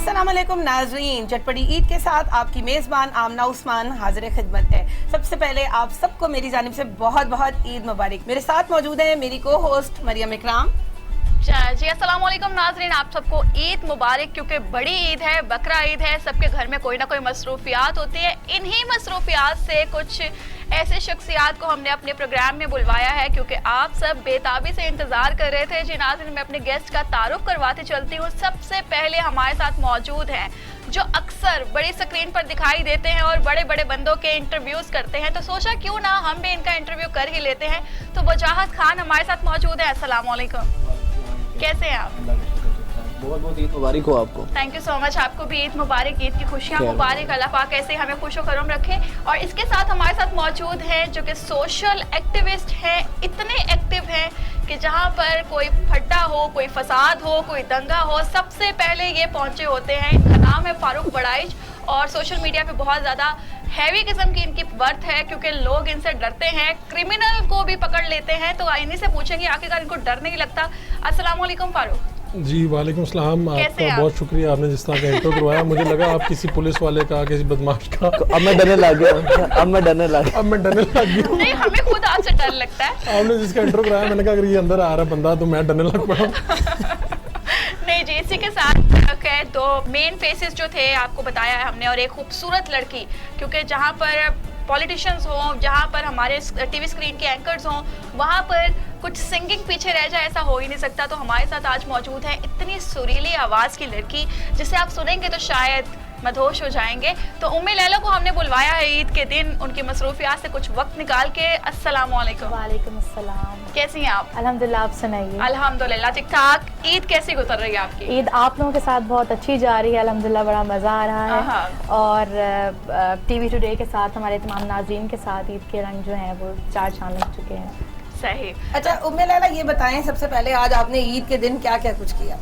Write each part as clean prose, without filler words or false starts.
अस्सलाम वालेकुम नाज़रीन, चटपटी ईद के साथ आपकी मेज़बान आमना उस्मान हाजिर खिदमत है। सबसे पहले आप सबको मेरी जानिब से बहुत बहुत ईद मुबारक। मेरे साथ मौजूद है मेरी को होस्ट मरियम इकराम। जी अस्सलाम वालेकुम नाज़रीन, आप सबको ईद मुबारक। क्योंकि बड़ी ईद है, बकरा ईद है, सबके घर में कोई ना कोई मसरूफियात होती है। इन्हीं मसरूफियात से कुछ ऐसे शख्सियात को हमने अपने प्रोग्राम में बुलवाया है क्योंकि आप सब बेताबी से इंतज़ार कर रहे थे। जी नाज़रीन, मैं अपने गेस्ट का तारुफ करवाते चलती हूँ। सबसे पहले हमारे साथ मौजूद हैं जो अक्सर बड़ी स्क्रीन पर दिखाई देते हैं और बड़े बड़े बंदों के इंटरव्यूज़ करते हैं, तो सोचा क्यों ना हम भी इनका इंटरव्यू कर ही लेते हैं। तो वजाहत खान हमारे साथ मौजूद है। अस्सलाम वालेकुम, कैसे हैं आप? बहुत बहुत ईद मुबारक हो आपको। थैंक यू सो मच, आपको भी ईद मुबारक, ईद की खुशियाँ मुबारक। अल्लाह पाक ऐसे हमें खुश करम रखे। और इसके साथ हमारे साथ मौजूद हैं जो कि सोशल एक्टिविस्ट हैं, इतने एक्टिव हैं कि जहाँ पर कोई फट्टा हो, कोई फसाद हो, कोई दंगा हो, सबसे पहले ये पहुँचे होते हैं। इनका नाम है फारूक बड़ाइच और सोशल मीडिया पे बहुत ज़्यादा हैवी किस्म की इनकी वर्थ है क्योंकि लोग इनसे डरते हैं, क्रिमिनल को भी पकड़ लेते हैं। तो इन्हीं से पूछेंगे आखिरकार इनको डर नहीं लगता। अस्सलाम वालेकुम फारूक। जी वालेकुम सलाम, आपका बहुत शुक्रिया, आपने जिस तरह का इंट्रो करवाया मुझे लगा आप किसी पुलिस वाले का, किसी बदमाश का। अब मैं डरने लग गया, अब मैं डरने लग गया। नहीं, हमें खुद आपसे डर लगता है। आपने जिसका इंट्रो कराया मैंने कहा अगर ये अंदर आ रहा बंदा तो मैं डरने लग पड़ा। नहीं जी, इसी के साथ दो मेन फेसेस जो थे आपको बताया है हमने, और एक खूबसूरत लड़की, क्योंकि जहाँ पर पॉलिटिशियंस हों, जहाँ पर हमारे टीवी स्क्रीन के एंकर्स हों, वहाँ पर कुछ सिंगिंग पीछे रह जाए ऐसा हो ही नहीं सकता। तो हमारे साथ आज मौजूद है इतनी सुरीली आवाज़ की लड़की जिसे आप सुनेंगे तो शायद मदहोश हो जाएंगे। तो उम्मे लैला को हमने बुलवाया है ईद के दिन, उनकी मसरूफियात से कुछ वक्त निकाल के। अस्सलाम वालेकुम। वालेकुम अस्सलाम। कैसी हैं आप? अल्हम्दुलिल्लाह, आप सुनाइए। अल्हम्दुलिल्लाह ठीक ठाक। ईद कैसी गुजर रही है आपकी? ईद आप लोगों के साथ बहुत अच्छी जा रही है, अल्हम्दुलिल्लाह, बड़ा मज़ा आ रहा है। और टीवी टुडे के साथ हमारे तमाम नाज़रीन के साथ ईद के रंग जो हैं वो चार चांद लग चुके हैं। सही। अच्छा उम्मे लैला, ये बताएं सबसे पहले आज आपने ईद के दिन क्या क्या कुछ किया?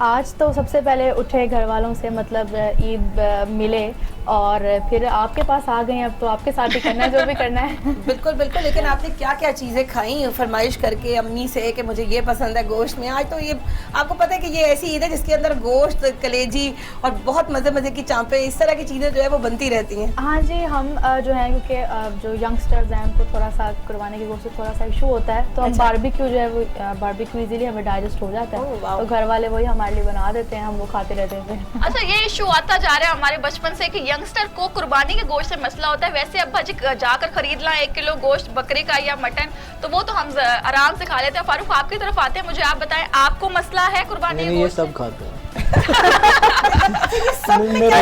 आज तो सबसे पहले उठे, घर वालों से मतलब ईद मिले और फिर आपके पास आ गए। अब तो आपके साथ ही करना है जो भी करना है। बिल्कुल बिल्कुल, लेकिन आपने क्या क्या चीज़ें खाई फरमाइश करके अम्मी से कि मुझे ये पसंद है गोश्त में? आज तो ये आपको पता है कि ये ऐसी ईद है जिसके अंदर गोश्त, कलेजी और बहुत मज़े मज़े की चांपे, इस तरह की चीज़ें जो है वो बनती रहती हैं। हाँ जी, हम जो हैं क्योंकि जो यंगस्टर्स हैं उनको थोड़ा सा कुर्बानी के गोश्त से थोड़ा सा इशू होता है, तो हम बारबेक्यू जो है वो बारबेक्यू इजीली हमें डाइजेस्ट हो जाता है, तो घर वाले वही हमारे लिए बना देते हैं, हम वो खाते रहते हैं। अच्छा, ये इशू आता जा रहा है हमारे बचपन से कि यंगस्टर को कुर्बानी के गोश्त से मसला होता है। वैसे अब्बा जी जाकर खरीद ला 1 किलो गोश्त बकरे का या मटन, तो वो तो हम आराम से खा लेते हैं। फारूक आपकी तरफ आते हैं, मुझे आप बताएं आपको मसला है कुर्बानी के गोश्त? ये सब खाते हैं।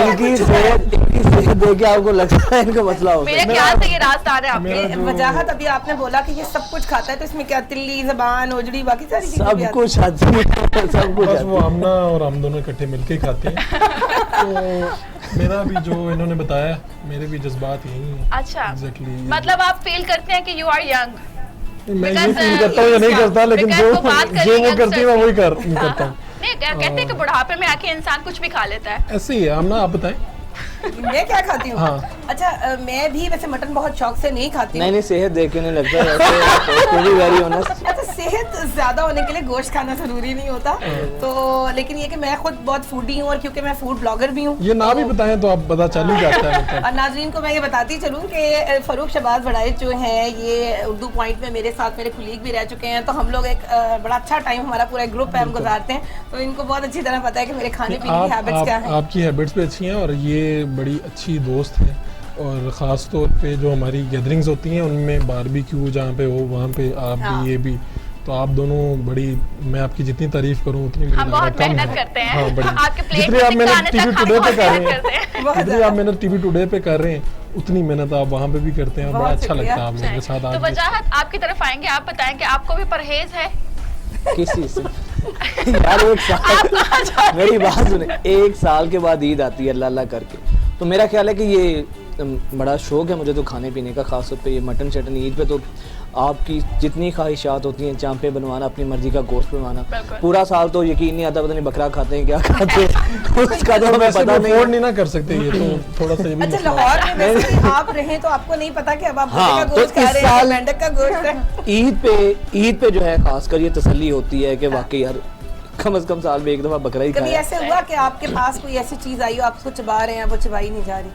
इनकी सेहत देख के आपको लगता है इनका मसला होगा? मेरे ख्याल से ये रास्तान है आपके। वजाहत अभी आपने बोला कि ये सब कुछ खाता है, तो इसमें क्या तिल्ली, ज़बान, ओजड़ी, बाकी सारी चीजें सब कुछ आती है, सब कुछ। बस वो आमना और हम दोनों इकट्ठे मिलके ही खाते हैं। तो मेरा भी जो इन्होंने बताया, मेरे भी जज्बात यही हैं। अच्छा, Exactly। मतलब आप फील करते हैं कि यू आर यंग? मैं ये फील करता हूँ या नहीं करता, लेकिन जो वो करती है मैं वही करता हूँ। नहीं, कहते हैं कि बुढ़ापे में आके इंसान कुछ भी खा लेता है। ऐसे ही है आमना, आप बताएं। मैं क्या खाती हूँ? हाँ। अच्छा, मैं भी वैसे मटन बहुत शौक से नहीं खाती हूँ। नहीं, सेहत देख के नहीं लगता है। Very honest. अच्छा, सेहत ज्यादा होने के लिए गोश्त खाना जरूरी नहीं होता, तो लेकिन ये कि मैं खुद बहुत फूडी हूँ और क्योंकि मैं फूड ब्लॉगर भी हूँ। ये ना भी बताएं तो आप पता चल ही जाता है मतलब। और नाजरीन को मैं ये बताती चलूँ कि फारूक शहबाज बड़ाइच जो हैं ये उर्दू पॉइंट में मेरे साथ मेरे कुलीग भी रह चुके हैं, तो हम लोग एक बड़ा अच्छा टाइम, हमारा पूरा ग्रुप है, हम गुजारते हैं। तो इनको बहुत अच्छी तरह पता है कि मेरे खाने पीने की हैबिट्स क्या हैं। आपकी हैबिट्स भी अच्छी हैं और ये बड़ी अच्छी दोस्त है। और ख़ास तौर पे जो हमारी गैदरिंग्स होती हैं उनमें बारबेक्यू जहाँ पे हो वहाँ पे आप भी, ये भी, तो आप दोनों बड़ी, मैं आपकी जितनी तारीफ करूँ उतनी हम बहुत मेहनत करते हैं। हाँ, बड़ी। आपके प्लेट जितनी आप मेहनत टीवी टुडे पे कर रहे हैं, जितनी आप मेहनत टीवी टुडे पे कर रहे हैं उतनी मेहनत आप वहाँ पे भी करते हैं और बड़ा अच्छा लगता है आप लोगों के साथ। तो वजाहत आपकी तरफ आएंगे, आप बताएं कि आपको भी परहेज है किस चीज से? यार एक साल, मेरी बात सुने, 1 साल के बाद ईद आती है अल्लाह अल्लाह करके, तो मेरा ख्याल है कि ये बड़ा शौक है मुझे तो खाने पीने का, खास तौर पे ये मटन शटन। ईद पे तो आपकी जितनी ख्वाहिशात होती हैं, चांपे बनवाना, अपनी मर्जी का गोश्त बनवाना, पूरा साल तो यकीन नहीं आता, पता नहीं बकरा खाते हैं क्या खाते हैं उसका तो हमें पता नहीं ना कर सकते ये तो थोड़ा सा। अच्छा, लाहौर में वैसे आप रहे तो आपको नहीं पता कि अब आप हाँ, का गोश्त खा रहे हैं, मेंढक का गोश्त है। ईद पे जो है खासकर ये तसल्ली होती है कि वाकई यार कम से कम साल में एक दफा बकरा ही कभी खाया ऐसे हुआ कि आपके पास कोई ऐसी चीज आई हो, आप उसको चबा रहे हैं, वो चबाई नहीं जा रही?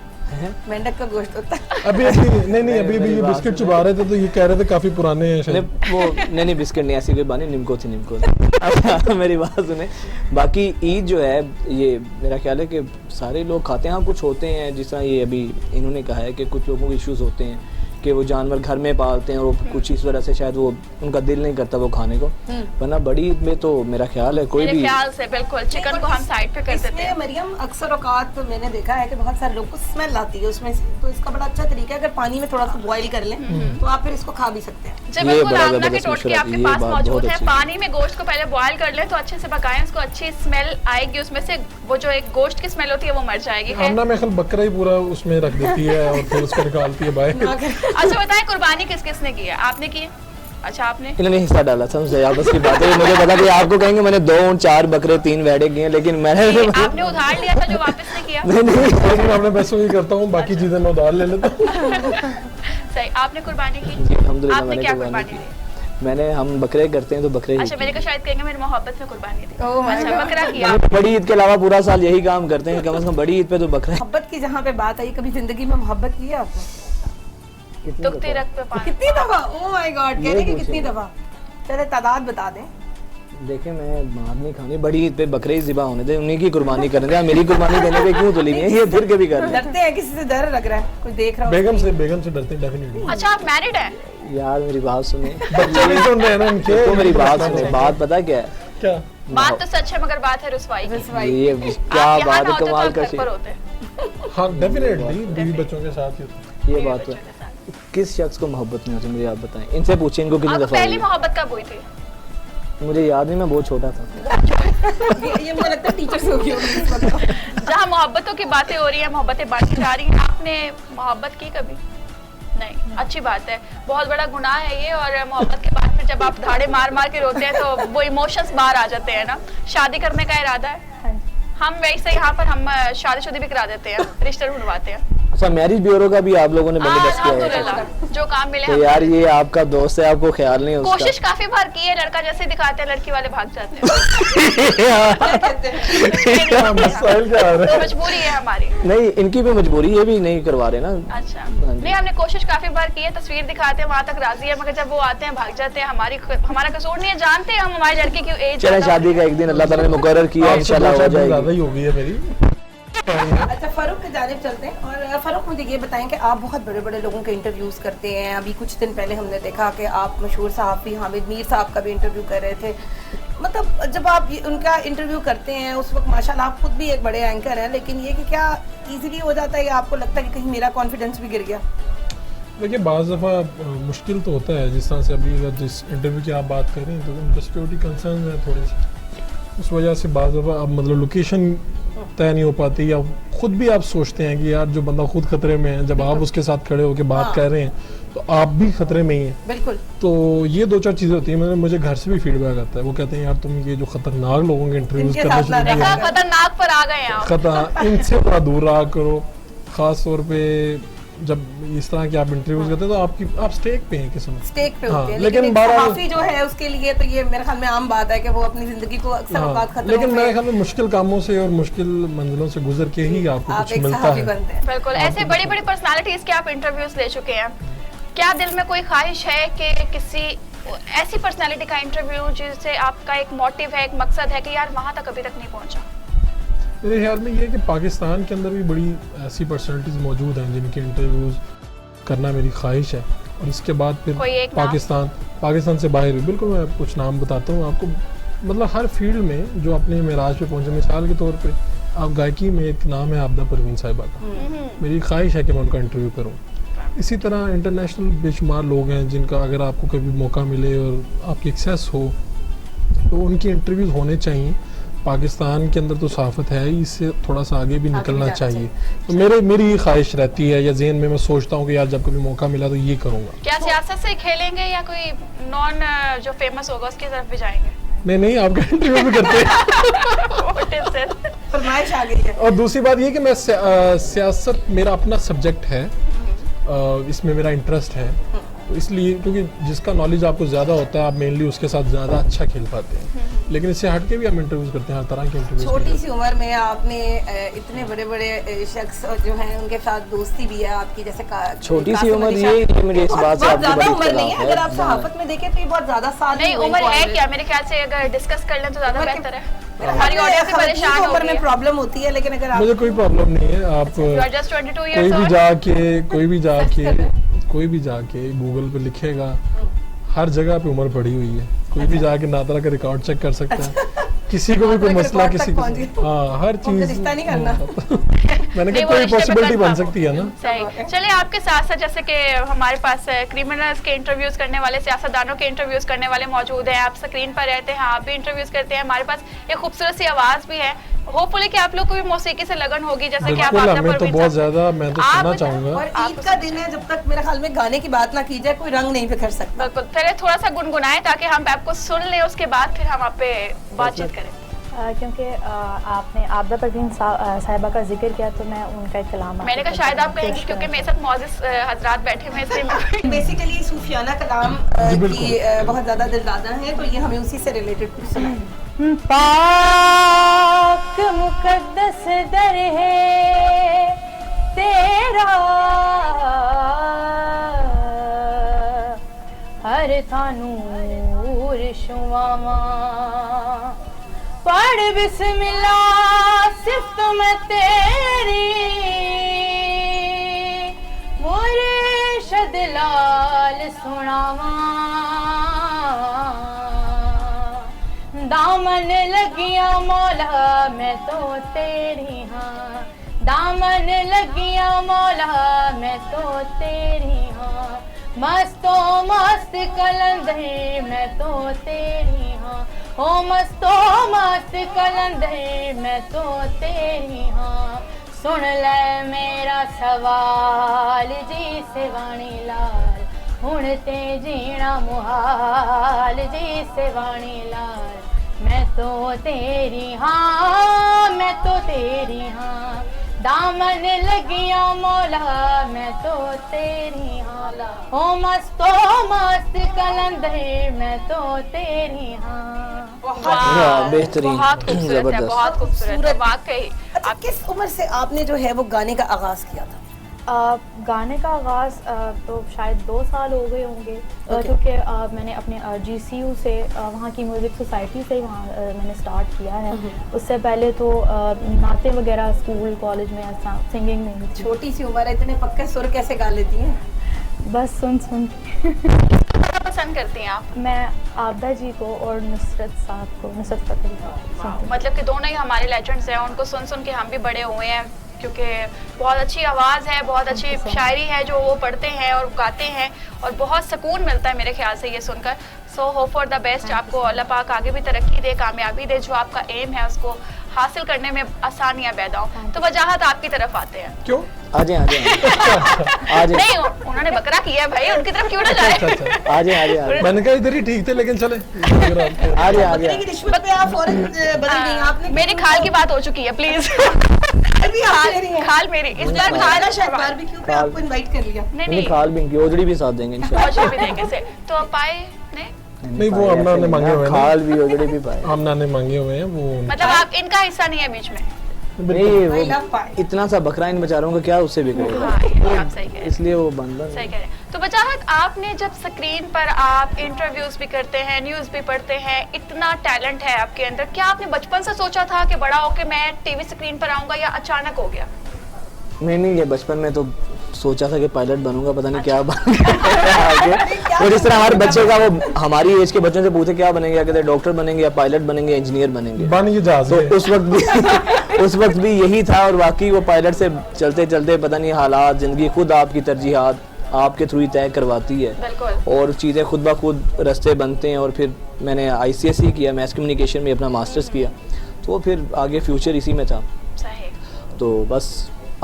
मेंढक का गोश्त होता है। अभी अभी ये बिस्किट चुबा रहे थे तो ये कह रहे थे काफी पुराने हैं शायद। वो नहीं बिस्किट नहीं, ऐसी कोई बात नहीं, निम्को थी। अच्छा मेरी बात सुने, बाकी ईद जो है ये मेरा ख्याल है कि सारे लोग खाते हैं। हाँ कुछ होते हैं जिस तरह ये अभी इन्होंने कहा है कि कुछ लोगों को इश्यूज होते हैं कि वो जानवर घर में पालते हैं और कुछ इस वजह से शायद वो उनका दिल नहीं करता वो खाने को, वरना बड़ी ईद में तो मेरा ख्याल है कोई मेरे भी ख्याल से बिल्कुल चिकन को हम साइड पे कर देते हैं। मरियम अक्सर औकात तो मैंने देखा है कि बहुत सारे लोग को स्मेल आती है उसमें से, तो इसका बड़ा अच्छा तरीका है अगर पानी में थोड़ा सा बॉईल कर लें तो आप फिर इसको खा भी सकते हैं। जी बिल्कुल, आमना के टोटके आपके पास मौजूद है। पानी में गोश्त को पहले बॉईल कर लें तो अच्छे से पकाएं, उसको अच्छी स्मेल आएगी, उसमें से वो जो एक गोश्त की स्मेल होती है वो मर जाएगी। आमना में खल बकरा ही पूरा उसमें रख देती है और फिर उसको निकालती है बाहर। अच्छा बताएं कुर्बानी किस किसने की है? आपने की है? अच्छा आपने इन्होंने हिस्सा डाला था मुझे आपस की बात है। मुझे पता कि आपको कहेंगे मैंने 2 ऊँट 4 बकरे 3 भेड़े किए, लेकिन मैंने आपने उधार लिया था जो वापस नहीं किया? नहीं मैं पैसों की करता हूँ, बाकी चीजें मैं उधार ले लेता हूँ। सही, आपने कुर्बानी की? जी अल्हम्दुलिल्लाह आपने मैंने क्या कुर्बानी कुर्बानी की। दी? मैंने हम बकरे करते हैं तो बकरे ही अच्छा मेरे को शायद कहेंगे मेरी मोहब्बत में कुर्बानी दी। Oh my अच्छा God. बकरा किया। हम बड़ी ईद के अलावा पूरा साल यही काम करते हैं, कम से कम बड़ी ईद पे तो बकरा। मोहब्बत की जहाँ पे बात आई, कभी जिंदगी में मोहब्बत की है आपने? दुखती रख पे पानी। कितनी दफा? ओह माय गॉड, कहने की कितनी दफा? चले तादाद बता दें। देखे मैं मार नहीं खानी, बड़ी ईद पे बकरे ही ज़िबा होने थे, उन्हीं की कुर्बानी करने थे। मेरी कुर्बानी देने पे क्यों तुली नहीं है, ये फिर के भी कर रहे हैं। डरते हैं किसी से, डर लग रहा है, कोई देख रहा हो? बेगम से डरते हैं डेफिनेटली। अच्छा आप मैरिड हैं? यार मेरी बात सुने, बच्चे नहीं सुन रहे हैं ना इनके। तो मेरी बात सुने, बात पता क्या है? क्या बात तो सच है मगर बात है रुसवाई की। ये क्या आप यहाँ बात ना है, होते तो कमाल आप का घर पर चीज। होते। हाँ डेफिनेटली बीवी बच्चों के साथ ही। ये बात है। किस शख्स को मोहब्बत नहीं होती मुझे आप बताएं, इनसे पूछिए इनको कितनी आपको दफा पहली हुई? मोहब्बत कब हुई थी? मुझे याद नहीं, मैं बहुत छोटा था। ये मुझे लगता है टीचर से होगी होगी इस वक्त। जहाँ मोहब्बतों की बातें हो रही हैं, मोहब्बतें बांटी जा रही हैं, आपने मोहब्बत की कभी? नहीं, अच्छी बात है। बहुत बड़ा गुनाह है ये, और मोहब्बत के बाद फिर जब आप धाड़े मार मार के रोते हैं तो वो इमोशंस बाहर आ जाते हैं ना। शादी करने का इरादा है? हम वैसे यहाँ पर हम शादीशुदी भी करा देते हैं, रिश्ते ढूंढवाते हैं। अच्छा मैरिज ब्यूरो का भी आप लोगों ने बंदोबस्त किया है? अल्हम्दुलिल्लाह, जो काम मिले तो हम यार ये आपका दोस्त है, आपको ख्याल नहीं है उसका? कोशिश काफी बार की है, लड़का जैसे दिखाते हैं लड़की वाले भाग जाते हैं। मसाइल क्या आ रहा तो है? मजबूरी है हमारी। नहीं इनकी भी मजबूरी, ये भी नहीं करवा रहे ना। अच्छा हाँ जी। नहीं, हमने कोशिश काफी बार की है, तस्वीर दिखाते हैं वहाँ तक राजी है, मगर जब वो आते हैं भाग जाते हैं। हमारा कसूर नहीं है, जानते हैं हम हमारी लड़की की एज। चलें शादी का एक दिन अल्लाह ताला ने मुकर्रर किया, इंशाल्लाह हो ज्यादा जाएगी। ही हो गई है मेरी। अच्छा फ़ारूक की जानिब चलते हैं। और फ़ारूक मुझे ये बताएं कि आप बहुत बड़े बड़े लोगों के इंटरव्यूज़ करते हैं। अभी कुछ दिन पहले हमने देखा कि आप मशहूर सहाफ़ी हामिद मीर साहब का भी इंटरव्यू कर रहे थे। मतलब जब आप उनका इंटरव्यू करते हैं उस वक्त माशाल्लाह आप खुद भी एक बड़े एंकर हैं, लेकिन ये कि क्या ईजीली हो जाता है या आपको लगता है कि कहीं मेरा कॉन्फिडेंस भी गिर गया? देखिए बाज़ दफ़ा मुश्किल तो होता है, जिस तरह से अभी अगर जिस इंटरव्यू की आप बात कर रहे हैं तो उनका सिक्योरिटी कंसर्न है थोड़े से, उस वजह से बाज़ दफ़ा अब मतलब लोकेशन तय नहीं हो पाती, या खुद भी आप सोचते हैं कि यार जो बंदा खुद खतरे में है, जब आप उसके साथ खड़े होकर बात कर रहे हैं तो आप भी खतरे में ही हैं। बिल्कुल। तो ये 2-4 चीज़ें होती हैं। मतलब मुझे घर से भी फीडबैक आता है, वो कहते हैं यार तुम ये जो खतरनाक लोगों के इंटरव्यूज इनके करने साथ ना शुरू रहा किए, खतरनाक पर आ गए हैं आप। इनसे थोड़ा दूर रहा करो। ख़ास तौर पे जब इस तरह के आप इंटरव्यूज करते हैं तो आप स्टेक पे हैं किस्म स्टेक पे हाँ, होते हैं, लेकिन एक बहरहाल- सहाफ़ी जो है उसके लिए तो ये मेरे ख्याल में आम बात है कि वो अपनी ज़िंदगी को अक्सर औकात हाँ, खतरों लेकिन में- मेरे ख्याल में मुश्किल कामों से और मुश्किल मंजिलों से गुजर के ही आपको आप कुछ एक मिलता सहाफ़ी है। बनते हैं। बिल्कुल, ऐसे बड़ी बड़ी पर्सनालिटीज के आप इंटरव्यूज ले चुके हैं, क्या दिल में कोई ख्वाहिश है कि किसी ऐसी पर्सनालिटी का इंटरव्यू जिससे आपका एक मोटिव है, एक मकसद है कि यार वहां तक अभी तक नहीं पहुंचा? मेरे ख्याल में ये है कि पाकिस्तान के अंदर भी बड़ी ऐसी पर्सनालिटीज़ मौजूद हैं जिनके इंटरव्यूज़ करना मेरी ख्वाहिश है, और इसके बाद फिर कोई एक नाम? पाकिस्तान से बाहर भी बिल्कुल मैं कुछ नाम बताता हूँ आपको। मतलब हर फील्ड में जो अपने मेराज पे पहुँचे, मिसाल के तौर पे आप गायकी में एक नाम है आबदा परवीन साहिबा का, मेरी ख्वाहिश है कि मैं उनका इंटरव्यू करूँ। इसी तरह इंटरनेशनल बेशुमार लोग हैं जिनका अगर आपको कभी मौका मिले और आपकी एक्सेस हो तो उनके इंटरव्यूज़ होने चाहिए। पाकिस्तान के अंदर तो सहाफ़त है ही, इससे थोड़ा सा आगे भी निकलना जाना चाहिए। तो मेरी ये ख्वाहिश रहती है, या ज़हन में मैं सोचता हूँ कि यार जब कभी मौका मिला तो ये करूँगा। क्या सियासत से खेलेंगे या कोई नॉन जो फेमस होगा उसकी तरफ भी जाएंगे? नहीं आपका इंटरव्यू भी करते हैं। What is this? फरमाइश आ गई है। और दूसरी बात ये कि मैं सियासत मेरा अपना सब्जेक्ट है, इसमें मेरा इंटरेस्ट है, इसलिए क्योंकि जिसका नॉलेज आपको ज़्यादा होता है आप मेनली उसके साथ ज़्यादा अच्छा खेल पाते हैं। लेकिन इससे हट के भी हम इंटरव्यूज़ करते हैं, हर तरह के इंटरव्यूज़। छोटी सी उम्र में आपने इतने बड़े बड़े शख्स जो हैं उनके साथ दोस्ती भी है आपकी, जैसे छोटी सी उम्र ये मेरी इस बात से बहुत आपकी ज्यादा बड़ी उम्र नहीं है। इख्तिलाफ अगर आप सहाफत में देखें तो ये बहुत ज्यादा साल नहीं उम्र है क्या, मेरे ख्याल से अगर डिस्कस कर लें तो ज्यादा बेहतर है। हमारी ऑडियंस भी परेशान हो उम्र गई में है। प्रॉब्लम होती है, लेकिन अगर आप मुझे कोई प्रॉब्लम नहीं है। आप You are just 22 कोई years भी old. जाके गूगल पे लिखेगा, हर जगह पे उम्र पड़ी हुई है। कोई भी जाके नातरा का रिकॉर्ड चेक कर सकता है। किसी को भी कोई मसला किसी को, हाँ हर चीज रिश्ता नहीं करना। मैंने नहीं, कहा वो कोई रिश्ते पे पॉसिबिलिटी बन confirm सकती है ना। सही। चलिए आपके साथ साथ जैसे कि हमारे पास क्रिमिनल्स के इंटरव्यूज करने वाले, सियासतदानों के इंटरव्यूज करने वाले मौजूद हैं। आप स्क्रीन पर रहते हैं, आप भी इंटरव्यूज करते हैं। हमारे पास एक खूबसूरत सी आवाज भी है। होपफुली कि आप लोग को भी मौसीकी से लगन होगी, जैसे कि आप बिल्कुल, आपदा हमें तो परवीन बहुत साहब- ज्यादा, मैं तो आप सुनना बताएं। चाहूंगा। और ईद का दिन है, जब तक मेरे ख्याल में गाने की बात ना की जाए कोई रंग नहीं बिखर सकता। बिल्कुल, पहले थोड़ा सा गुनगुनाएं ताकि हम आपको सुन लें, उसके बाद फिर हम आप पे बातचीत करें। क्योंकि आपने आपदा परवीन साहिबा का जिक्र किया तो मैं उनका एक कलाम मैंने कहा शायद आप कहेंगे क्योंकि मेरे साथ मौजूद हजरात बैठे हुए हैं, इसलिए मैं बेसिकली सूफियाना कलाम की बहुत ज्यादा दिलदादा है, तो ये हमें उसी से रिलेटेड कुछ सुनाएं। पाक मुकद्दस दर है तेरा, हर थानूर शुआवा, पढ़ बिस्मिल्लाह सिफ्त मैं तेरी, मुर्शद लाल सुनावा, दामन लगिया मौला मैं तो तेरी, हाँ दामन लगिया मौला मैं तो तेरी, हाँ मस्तो मस्त कलंदर मैं तो तेरी, हाँ ओ मस्तो मस्त कलंदर मैं तो तेरी, हाँ सुन ले मेरा सवाल जी सिवानी लाल, हुण ते जीना मुहाल जी सिवानी लाल, मैं तो तेरी, हाँ मैं तो तेरी, हाँ दामन लगिया मौला मैं तो तेरी, हाँ हो मस्तो मस्त कलंदर मैं तो तेरी, हाँ। बेहतरीन, बहुत खूबसूरत है, जबरदस्त। बहुत खूबसूरत है वाकई। अच्छा, किस उम्र से आपने जो है वो गाने का आगाज किया था? गाने का आगाज़ तो शायद 2 साल हो गए होंगे, क्योंकि मैंने अपने GCU से वहाँ की म्यूज़िक सोसाइटी से वहाँ मैंने स्टार्ट किया है। उससे पहले तो नाते वगैरह स्कूल कॉलेज में सिंगिंग में ही थी। छोटी सी उम्र है, इतने पक्के सुर कैसे गा लेती हैं? बस सुन पसंद करती हैं आप? मैं आबदा जी को और नुसरत साहब को, नुसरत फतेह साहब। मतलब कि दोनों ही हमारे लेजेंड्स हैं, उनको सुन सुन के हम भी बड़े हुए हैं, क्योंकि बहुत अच्छी आवाज़ है, बहुत अच्छी शायरी है जो वो पढ़ते हैं और गाते हैं, और बहुत सुकून मिलता है मेरे ख्याल से ये सुनकर। So hope for the best, आपको अल्लाह पाक आगे भी तरक्की दे, कामयाबी दे, जो आपका एम है उसको हासिल करने में आसानियां पैदा हो। तो वजाहत आपकी तरफ आते हैं। क्यों? आ जाए नहीं, उन्होंने बकरा किया है भाई, उनकी तरफ क्यों ना जाए। आ जाए मैंने कहा इधर ही ठीक थे, लेकिन चले आ जाए बकरे की रिश्वत पे आप फौरन बदल गई आपने। मेरी खाल की बात हो चुकी है, प्लीज। अभी आप ले रही हैं। खाल मेरी इस बार खाना शायद बारबेक्यू पे आपको इनवाइट कर लिया। नहीं नहीं, खाल भी ओजड़ी भी साथ देंगे इंशाल्लाह। पहुंचे भी देंगे से तो आप पाए नहीं, नहीं, वो अम्मा ने मांगे हुए हैं ना। खाल भी ओजड़ी भी पाए। आमना ने मांगे हुए हैं वो। मतलब आप इनका हिस्सा नहीं है बीच में। नहीं, I वो love pie. इतना सा बकरा इन बेचारों का क्या उससे बिगड़ेगा, हाँ, ये आप सही कह रहे हैं, इसलिए वो बंदा सही कह रहे हैं। तो वजाहत, आपने जब स्क्रीन पर आप इंटरव्यूज भी करते हैं, न्यूज़ भी पढ़ते हैं, इतना टैलेंट है आपके अंदर, क्या आपने बचपन से सोचा था कि बड़ा होके मैं टीवी स्क्रीन पर आऊंगा, या अचानक हो गया? नहीं, ये बचपन में तो सोचा था कि पायलट बनूंगा, पता नहीं क्या बन आगे। और जिस तरह हर बच्चे का, वो हमारी एज के बच्चों से पूछे क्या बनेंगे, कहते डॉक्टर बनेंगे या पायलट बनेंगे, इंजीनियर बनेंगे। बन ये जहाज तो उस वक्त भी यही था, और वाकई वो पायलट से चलते चलते पता नहीं हालात, जिंदगी खुद आपकी तरजीहात आपके थ्रू ही तय करवाती है, बिल्कुल। और चीज़ें खुद ब खुद रास्ते बनते हैं। और फिर मैंने ICSE किया, मैथ कम्युनिकेशन में अपना मास्टर्स किया, तो फिर आगे फ्यूचर इसी में था। सही। तो बस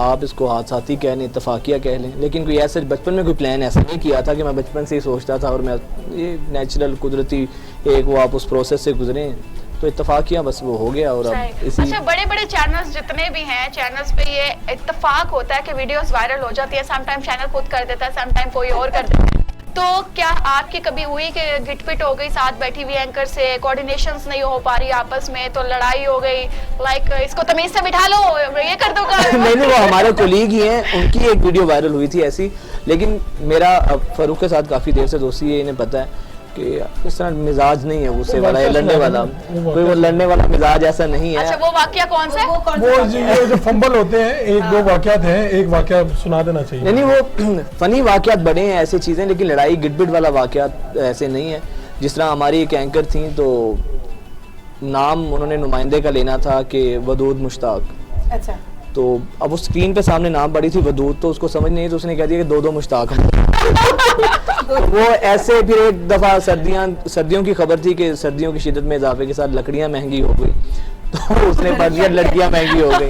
आप इसको हादसाती कह लें, इत्तफाकिया कह लें, लेकिन कोई ऐसे बचपन में कोई प्लान ऐसा नहीं किया था कि मैं बचपन से ही सोचता था, और मैं ये नेचुरल कुदरती एक वो आप उस प्रोसेस से गुजरे हैं, तो इत्तफाकिया बस वो हो गया। और अब इसी अच्छा, बड़े बड़े चैनल्स जितने भी हैं, चैनल्स पे ये इत्तेफाक होता है कि वीडियोस वायरल हो जाती है, सम टाइम चैनल खुद कर देता है, सम टाइम कोई और कर देता है। तो क्या आपकी कभी हुई कि गिटपिट हो गई साथ बैठी हुई एंकर से, कोऑर्डिनेशंस नहीं हो पा रही आपस में, तो लड़ाई हो गई, लाइक इसको तमीज से बिठा लो, ये कर दो नहीं, वो हमारे कोलीग ही हैं, उनकी एक वीडियो वायरल हुई थी ऐसी। लेकिन मेरा फरूक के साथ काफ़ी देर से दोस्ती है, इन्हें पता है कि इस तरह मिजाज नहीं है उससे वाला, लड़ने वाला कोई वो लड़ने वाला मिजाज ऐसा नहीं है। अच्छा, वो वाकया कौन सा है? वो जो फंबल होते हैं, एक दो वाकयात हैं, एक वाकया सुना देना चाहिए। नहीं, वो फनी वाकयात बड़े हैं, ऐसी चीज़ें, लेकिन लड़ाई गिटबिट वाला वाकयात ऐसे नहीं है। जिस तरह हमारी एक एंकर थी, तो नाम उन्होंने नुमाइंदे का लेना था कि वदूद मुश्ताक। अच्छा। तो अब उस स्क्रीन पे सामने नाम पड़ी थी वदूद, तो उसको समझ नहीं, तो उसने कह दिया कि दो मुश्ताक हम। वो ऐसे फिर एक दफ़ा सर्दियों की खबर थी कि सर्दियों की शिद्दत में इजाफे के साथ लकड़ियाँ महंगी हो गई, तो उसने पढ़ दिया लड़कियाँ महंगी हो गई।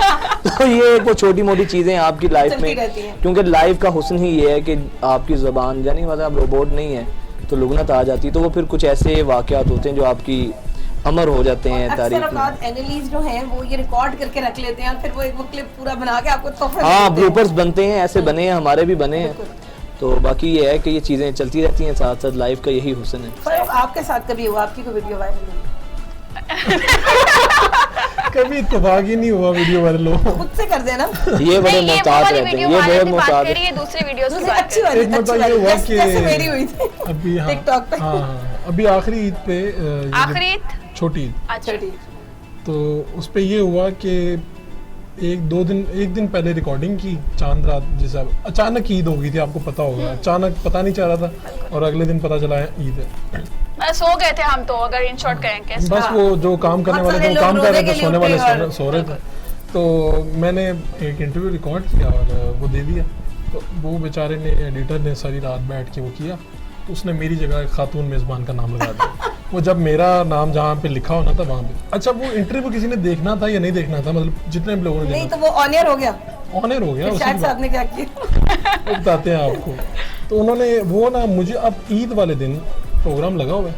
तो ये वो छोटी मोटी चीज़ें आपकी लाइफ में, क्योंकि लाइफ का हुस्न ही ये है कि आपकी ज़बान यानी मतलब रोबोट नहीं है, तो लुगनत आ जाती है। तो वो फिर कुछ ऐसे वाक़यात होते हैं जो आपकी अमर हो जाते हैं तारीख में। एनालिस्ट जो हैं वो ये रिकॉर्ड करके रख लेते हैं और फिर वो एक क्लिप पूरा बना के आपको तोहफा हाँ, देते हैं। ब्लूपर्स बनते हैं, ऐसे बने हैं, हमारे भी बने हैं। तो बाकी ये है कि ये चीज़ें चलती रहती हैं, साथ साथ लाइफ का यही हुस्न है। पर आपके साथ कभी हुआ, आपकी कोई वीडियो वायरल हुई? कभी इत्तेफाक ही नहीं हुआ वीडियो वायरल हो। खुद से कर देना। ये बड़े मोहतात रहते हैं, ये बड़े मोहतात। दूसरी वीडियोस की दूसरी बात अच्छी करें। वाली, एक अच्छी मतलब वाली, ये हुआ जैसे कि मेरी हुई थी अभी हाँ टिकटॉक पे। हाँ, अभी आखिरी ईद पे आखिरी ईद? छोटी ईद, अच्छा, तो उस पे ये हुआ कि एक दिन पहले रिकॉर्डिंग की, चांद रात, जैसे अचानक ईद हो गई थी, आपको पता होगा, अचानक पता नहीं चल रहा था, और अगले दिन पता चला है ईद है। सो गए थे हम, तो अगर इन शॉर्ट कहें के बस वो जो काम करने वाले थे वो काम कर रहे थे, सोने वाले सो रहे थे। तो मैंने एक इंटरव्यू रिकॉर्ड किया और वो दे दिया। तो वो बेचारे ने, एडिटर ने सारी रात बैठ के वो किया, तो उसने मेरी जगह एक खातून मेज़बान का नाम लगा दिया। वो जब मेरा नाम जहाँ पे लिखा होना था वहाँ पे, अच्छा वो इंटरव्यू किसी ने देखना था या नहीं देखना था, मतलब जितने भी लोगों ने नहीं, तो वो ऑन एयर हो गया, ऑन एयर हो गया, शायद साहब ने क्या किया वो बताते हैं आपको। तो उन्होंने वो ना, मुझे अब ईद वाले दिन प्रोग्राम लगा हुआ है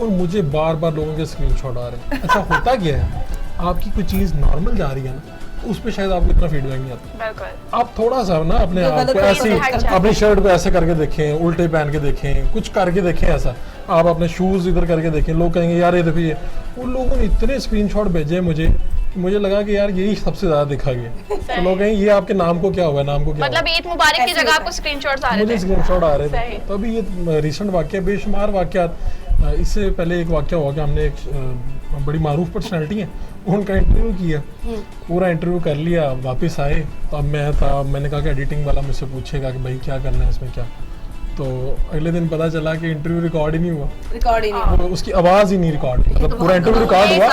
और मुझे बार बार लोगों के स्क्रीनशॉट आ रहे हैं। अच्छा होता क्या है, आपकी कोई चीज़ नॉर्मल जा रही है ना, उस पे शायद आपको इतना फीडबैक नहीं आता। बिल्कुल। आप थोड़ा सा ना अपने आप को ऐसे, अपनी शर्ट को ऐसे करके देखें, उल्टे पहन के देखें, कुछ करके देखें ऐसा, आप अपने शूज इधर करके देखें, लोग कहेंगे यार ये देखो ये। उन लोगों ने इतने स्क्रीनशॉट भेजे मुझे लगा कि यार यही सबसे ज्यादा देखा गया। तो लोग कहेंगे ये आपके नाम को क्या हुआ, नाम को क्या हुआ? मतलब ईद मुबारक की जगह आपको स्क्रीनशॉट्स आ रहे थे? मुझे स्क्रीनशॉट आ रहे थे। तो अभी ये रिसेंट वाकया, बेशुमार वाकयात। इससे पहले एक वाकया हुआ कि हमने एक बड़ी मारूफ पर्सनैलिटी है, उनका इंटरव्यू किया, पूरा इंटरव्यू कर लिया, वापस आए तो अब मैंने कहा कि एडिटिंग वाला मुझसे पूछेगा कि भाई क्या करना है इसमें क्या। तो अगले दिन पता चला कि इंटरव्यू रिकॉर्ड ही नहीं हुआ, रिकॉर्ड ही नहीं, उसकी आवाज़ ही नहीं रिकॉर्ड, मतलब पूरा इंटरव्यू रिकॉर्ड हुआ,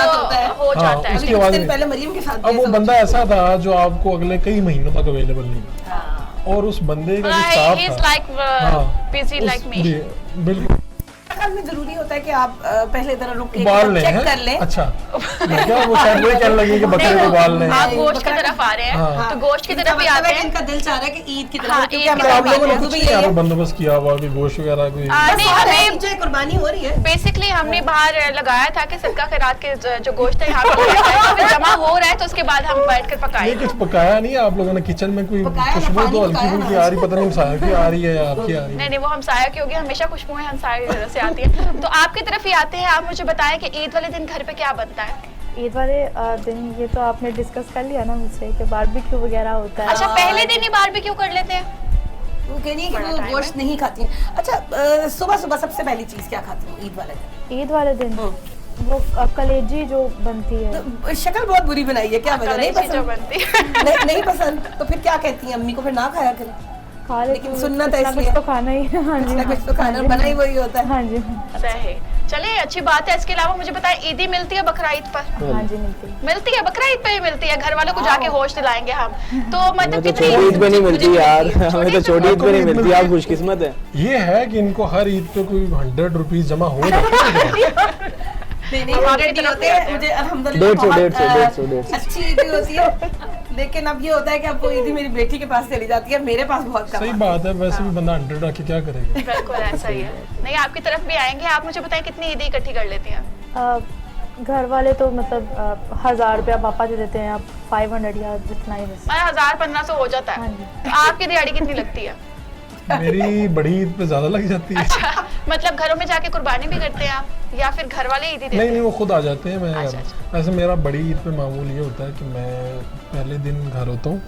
हो जाता है। उसकी आवाज़ नहीं। पहले मरियम के साथ अब वो बंदा ऐसा था जो आपको अगले कई महीनों तक अवेलेबल नहीं, और उस बंदे का जो स्टाफ था, बिल्कुल में जरूरी होता है कि आप पहले तरह रुक के उबाल चेक कर लें। अच्छा, क्या वो शायद वही कहने लगे कि बकरे को उबाल लें। आप गोश्त की तरफ आ रहे हैं, तो गोश्त की तरफ भी आते हैं। इनका दिल चाह रहा है कि ईद की हाँ, तरफ, क्योंकि हमारा आप लोगों ने मौजू कुछ भी यही है। बंदोबस्त किया हुआ कि गोश्त वगैरह कोई? नहीं, हमें जो कुर्बानी हो रही है, बेसिकली हमने बाहर लगाया था कि सदका खैरात के जो गोश्त है यहाँ पर जमा हो रहा है, तो उसके बाद हम बैठ कर पकाएंगे। नहीं, कुछ पकाया नहीं आप लोगों ने किचन में? कोई खुशबू तो हल्की फुल्की आ रही, पता नहीं हमसाया की आ रही है या आपकी आ रही है? नहीं, वो हमसाया की होगी, हमेशा खुशबुएं हमसाया से आती है। तो आपकी तरफ ही आते हैं, आप मुझे बताएं कि ईद वाले दिन घर पे क्या बनता है? ईद वाले दिन ये तो आपने डिस्कस कर लिया ना मुझसे कि बारबेक्यू वगैरह होता है। अच्छा, पहले दिन ही बारबेक्यू कर लेते हैं? वो कह रही है कि वो गोश्त नहीं खाती हैं। अच्छा, सुबह सुबह सबसे पहली चीज क्या खाती हैं ईद वाले दिन? ईद वाले दिन वो कलेजी जो बनती है। तो शक्ल बहुत बुरी बनाई है, क्या वजह? नहीं पसंद? नहीं पसंद, तो फिर क्या कहती हैं अम्मी को, फिर ना खाया करें? खा लेकिन सुन्नत है, इसलिए तो खाना ही। हाँ जी, कुछ तो खाना बना ही वही होता है। हाँ जी, सही। चलिए, अच्छी बात है। इसके अलावा मुझे बताएं, ईदी मिलती है बकरा ईद पर? हाँ जी, मिलती है, बकरा ईद पे भी मिलती है। घर वालों को जाके होश दिलाएंगे हम। तो मतलब छोटी ईद पे नहीं मिलती यार, हमें तो छोटी ईद पे नहीं मिलती। आप खुशकिस्मत है। ये है कि इनको हर ईद पे कोई 100 रुपीज जमा हो जाते हैं। नहीं ऑलरेडी होते हैं, मुझे अल्हम्दुलिल्लाह 150 अच्छी ईदी होती है। लेकिन अब ये होता है कि अब वो ईदी मेरी बेटी के पास चली जाती है, मेरे पास बहुत कम। सही बात है, वैसे भी बंदा 100 रख के क्या करेगा? बिल्कुल ऐसा ही है। नहीं, आपकी तरफ भी आएंगे। आप मुझे बताएं, कितनी ईदी इकट्ठी कर लेती हैं? घर वाले तो मतलब 1000 रुपया पापा दे देते हैं, आप 500 या जितना ही बस। 1000-1500 हो जाता है। हाँ जी। तो आपकी दिहाड़ी कितनी लगती है? मेरी बड़ी ईद पे ज्यादा लग जाती है। अच्छा, मतलब घरों में जाके कुर्बानी भी करते हैं आप या फिर घर वाले ईद ही देते हैं? नहीं, वो खुद आ जाते हैं। मैं अच्छा। वैसे मेरा बड़ी ईद पे मामूल ये होता है कि मैं पहले दिन घर होता हूँ,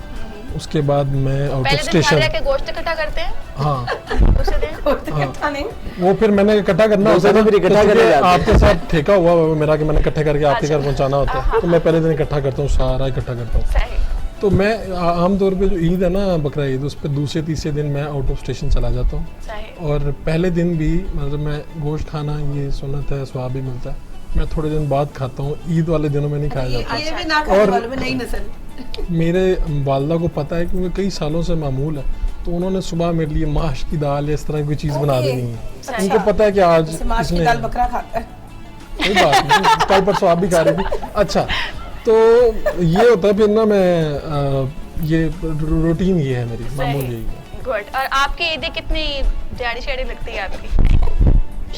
उसके बाद मैं आउट ऑफ पहले दिन घर स्टेशन। रह के गोश्त इकट्ठा करते हैं, हाँ, दूसरे दिन इकट्ठा नहीं, वो फिर मैंने इकट्ठा करना होता है ना, फिर इकट्ठा तो करने चूंकि जाते हैं। आपके साथ ठेका हुआ है मेरा कि मैंने इकट्ठा करके आपके घर अच्छा। पहुंचाना होता है, तो मैं पहले दिन इकट्ठा करता हूँ, सारा इकट्ठा करता हूँ। सही। तो मैं आमतौर पे जो ईद है ना, बकरा ईद, उस पर दूसरे तीसरे दिन मैं आउट ऑफ स्टेशन चला जाता हूँ। सही। और पहले दिन भी मतलब मैं गोश्त खाना ये सुन्नत है, स्वाब भी मिलता है, मैं थोड़े दिन बाद खाता हूँ, ईद वाले दिनों में नहीं खाया जाता। ये भी ना खाने और- वालों में नई नस्ल। मेरे वालदा को पता है क्योंकि कई सालों से मामूल है, तो उन्होंने सुबह मेरे लिए माश की दाल या इस तरह की चीज़ बना देनी है। अच्छा। उनको पता है कि आज जैसे माश की इसमें दाल बकरा खाता है। कोई बात नहीं, कल परसों आप भी खा रही थी। अच्छा, तो ये होता है फिर ना, मैं ये रूटीन ये है मेरी, मामूल यही है। गुड। और आपकी ईदें कितनी ड्याड़ी शेड़ी लगती है आपकी?